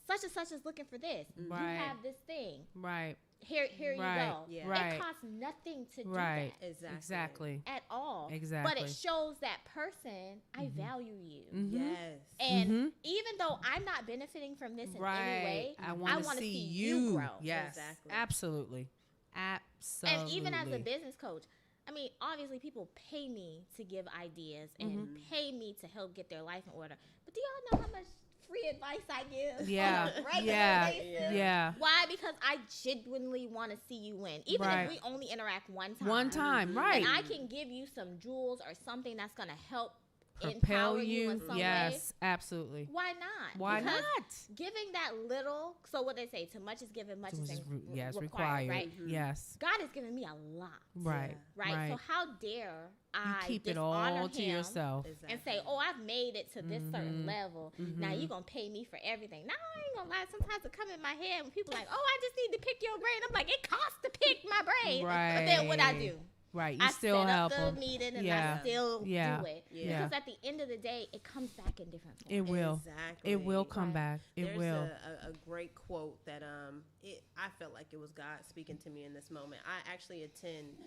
such and such is looking for this. Right. You have this thing. Right. Here you Right. go. Yeah. Right. It costs nothing to do Right. that Exactly. at all. Exactly. But it shows that person, I value you. Yes. And even though I'm not benefiting from this in any way, I want to wanna see you grow. Yes. Exactly. Absolutely. Absolutely. And even as a business coach, I mean, obviously people pay me to give ideas and pay me to help get their life in order. But do y'all know how much free advice I give Yeah. on a regular Yeah. basis? Yeah. Why? Because I genuinely want to see you win. Even Right. if we only interact one time. One time. Right. And I can give you some jewels or something that's going to help Propel empower you in some way. Yes. Absolutely. Why not? Why Because not? giving that little, so what they say, too much is given, much is Yes. required, Required. right? Yes. God has given me a lot, Right. right? So how dare You I keep it dishonor all to him yourself. and say, oh, I've made it to this certain level. Now you're going to pay me for everything. Now, I ain't going to lie. Sometimes it come in my head when people like, oh, I just need to pick your brain. I'm like, it costs to pick my brain. Right. But then what I do? Right. You I still set help up the them. meeting and Yeah. I still Yeah. do it. Yeah. Because at the end of the day, it comes back in different forms. It will. Exactly. It will come Right. back. It There's will. a great quote that I felt like it was God speaking to me in this moment. I actually attend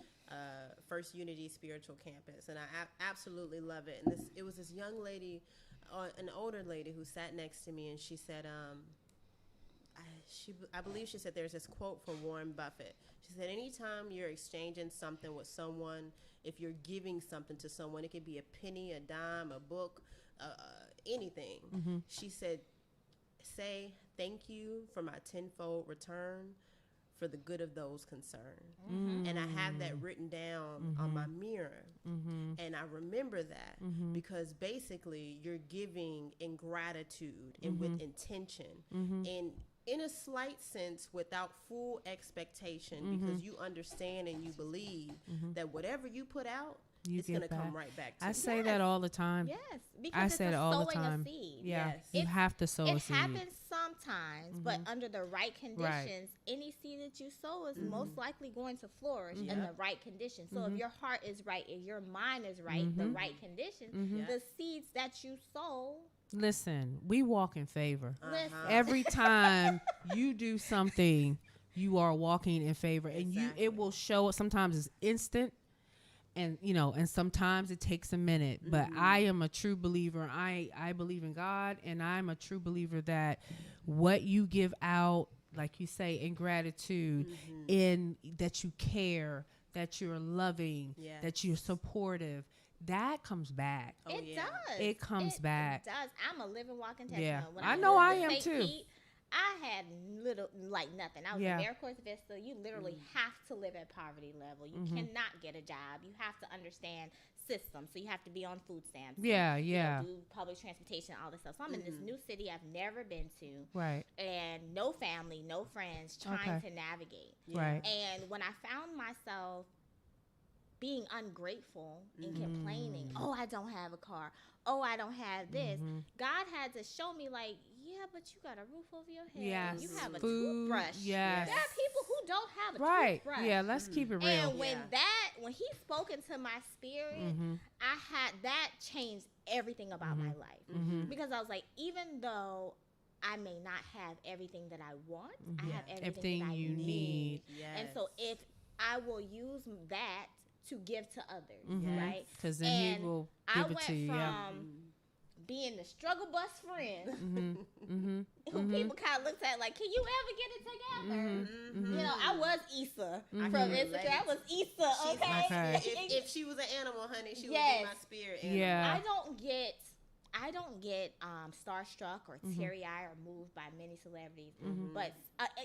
First Unity Spiritual Campus, and I absolutely love it. And it was this young lady, an older lady, who sat next to me, and she said, I believe she said there's this quote from Warren Buffett. She said, anytime you're exchanging something with someone, if you're giving something to someone, it could be a penny, a dime, a book, anything. She said, say thank you for my tenfold return for the good of those concerned. And I have that written down on my mirror. And I remember that because basically you're giving in gratitude and with intention and in a slight sense without full expectation because you understand and you believe that whatever you put out, You it's going to get come back. right back to I you. say that all the time. Yes, because I it's say it a all the sowing time. a seed. Yeah, Yes. you have to sow a It seed. happens sometimes, but under the right conditions, any seed that you sow is most likely going to flourish in the right conditions. So if your heart is right, if your mind is right, the right conditions, the seeds that you sow. Listen, we walk in favor. Listen, Every time you do something, you are walking in favor, and it will show. Sometimes it's instant, and and sometimes it takes a minute. But I am a true believer. I believe in God, and I'm a true believer that what you give out, like you say, in gratitude, in that you care, that you're loving, Yes. that you're supportive, that comes back. it yeah. does. It comes back. It does. I'm a living, walking testimony. Yeah. When I was know in I the am state too. heat, I had nothing. I was Yeah. in Maricourt Vista. You literally have to live at poverty level. You cannot get a job. You have to understand systems. So you have to be on food stamps. Yeah, and, yeah. do public transportation, all this stuff. So I'm in this new city I've never been to. Right. And no family, no friends, trying Okay. to navigate. Right. And when I found myself being ungrateful and complaining, oh, I don't have a car, oh, I don't have this, God had to show me, like, yeah, but you got a roof over your head. Yes. You have a Food. toothbrush. Yes. There are people who don't have a Right. toothbrush. Yeah, let's keep it real. And when Yeah. when he spoke into my spirit, that changed everything about my life. Because I was like, even though I may not have everything that I want, I have everything that I you need. Yes. And so if I will use that to give to others, Mhm. right? Because then And he will I give it went to you. Yeah. from being the struggle bus friend Mm-hmm. who people kind of looked at like, can you ever get it together? You know, I was Issa from Instagram. I was Issa, okay? Okay. If she was an animal, honey, she would Yes. be my spirit animal. Yeah. I don't get starstruck or teary-eyed or moved by many celebrities, but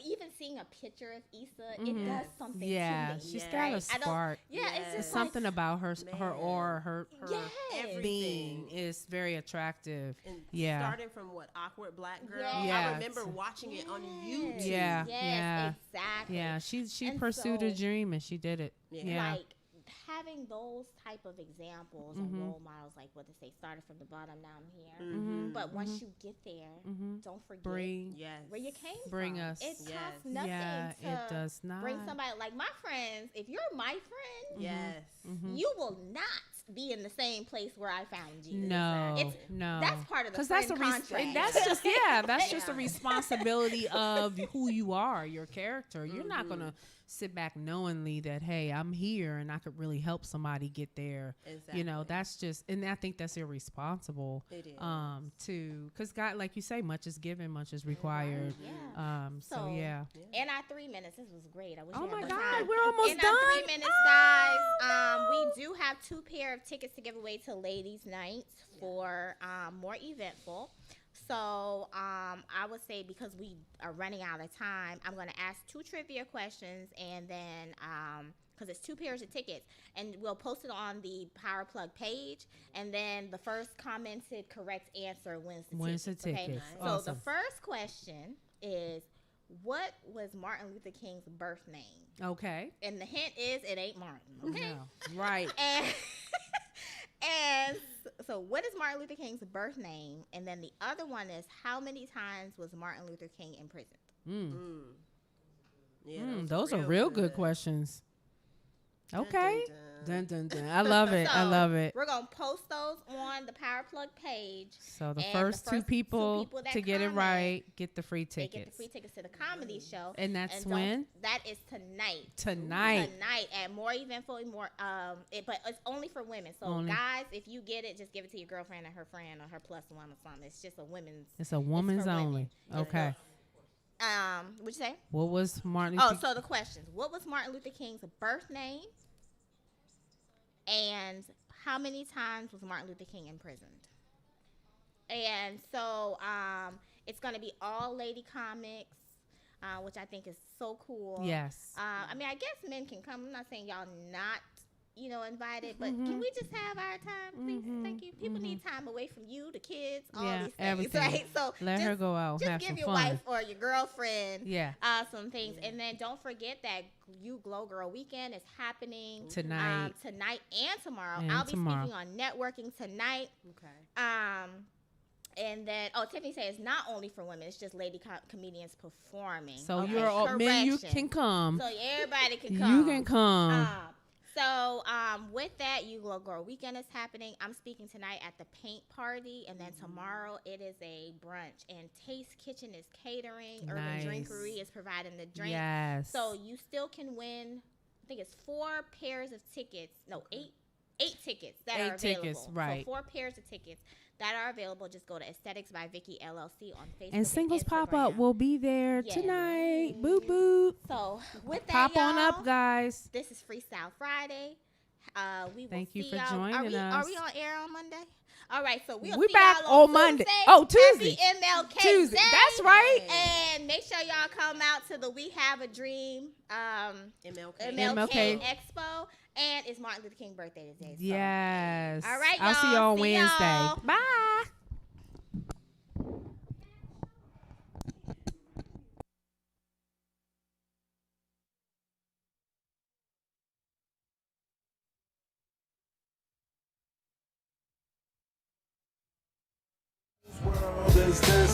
even seeing a picture of Issa, it does something Yeah, to me. she's right? got a I don't- spark. Yeah, it's It's just something about her aura, her Yes. being is very attractive. And Yeah. starting from what, Awkward Black Girl? Yeah. I remember watching it on YouTube. Yeah, Yes, yeah. exactly. Yeah, she And pursued a so, dream and she did it. Yeah. Like having those type of examples and role models, like what they say, started from the bottom, now I'm here. But once you get there, don't forget Bring where you came bring from. us. It costs Yes. nothing Yeah, to it does not. bring somebody like my friends. If you're my friend, Yes. you will not be in the same place where I found you. No, It's- no. That's part of the Because friend that's contract. that's just that's just a responsibility of who you are, your character. You're not gonna sit back knowingly that, hey, I'm here and I could really help somebody get there. Exactly. You know, that's just, and I think that's irresponsible. It is. Because God, like you say, much is given, much is required. Yeah. So yeah. In our 3 minutes, this was great. I wish Oh we had my more God, time. we're almost in done. our 3 minutes, guys. We do have 2 pair of tickets to give away to Ladies' Night for more eventful. So I would say, because we are running out of time, I'm going to ask 2 trivia questions, and then because it's 2 pairs of tickets, and we'll post it on the Power Plug page, and then the first commented correct answer wins the tickets. Okay? tickets. So Awesome. the first question is, what was Martin Luther King's birth name? Okay. And the hint is, it ain't Martin. Okay. No. Right. And so what is Martin Luther King's birth name? And then the other one is, how many times was Martin Luther King imprisoned? Yeah, Those are real good questions. Okay. Dun, dun, dun. I love it. So I love it. We're going to post those on the Power Plug page. So the And first 2 people that to get it comment, right get the free they tickets. get the free tickets to the comedy show. And that's don't- when? That is tonight. Tonight. Tonight at More Eventful, but it's only for women. So Only. guys, if you get it, just give it to your girlfriend or her friend or her plus one or something. It's just a women's. It's a woman's for women. only. It's Okay. What'd you say? What was Martin Oh, Luther so the questions. What was Martin Luther King's birth name? And how many times was Martin Luther King imprisoned? And so it's going to be all lady comics, which I think is so cool. Yes. I mean, I guess men can come. I'm not saying y'all not, invited, but can we just have our time, please? Thank you. People need time away from you, the kids, all Yeah, these things, everything. right? So Let her go out, Just have give some your fun. wife or your girlfriend, Yeah. some things, and then don't forget that You Glow Girl Weekend is happening Tonight. tonight and tomorrow. And I'll be tomorrow. speaking on networking tonight. Okay. And then, Tiffany says it's not only for women; it's just lady comedians performing. So Okay, you're all men. You correction. can come. So everybody can come. You can come. So with that, You Glow Girl Weekend is happening. I'm speaking tonight at the paint party, and then tomorrow it is a brunch. And Taste Kitchen is catering. Nice. Urban Drinkery is providing the drink. Yes. So you still can win. I think it's 4 pairs of tickets. No, 8 tickets that 8 are available. tickets, right. So 4 pairs of tickets that are available. Just go to Aesthetics by Vicky LLC on Facebook. and Singles Pop Instagram. Up will be there Yes. tonight. Boop boop. So with that, Pop on y'all, up, guys. this is Freestyle Friday. We will Thank you see for y'all. joining Are we us. on air on Monday? All right, so we'll We see back y'all on Monday. Tuesday. Oh, Tuesday. Happy MLK Tuesday. Day. That's right. And make sure y'all come out to the We Have a Dream MLK. MLK Expo. And it's Martin Luther King birthday today. So. Yes. All right, I'll see you y'all. on See Wednesday. y'all. Bye. World is this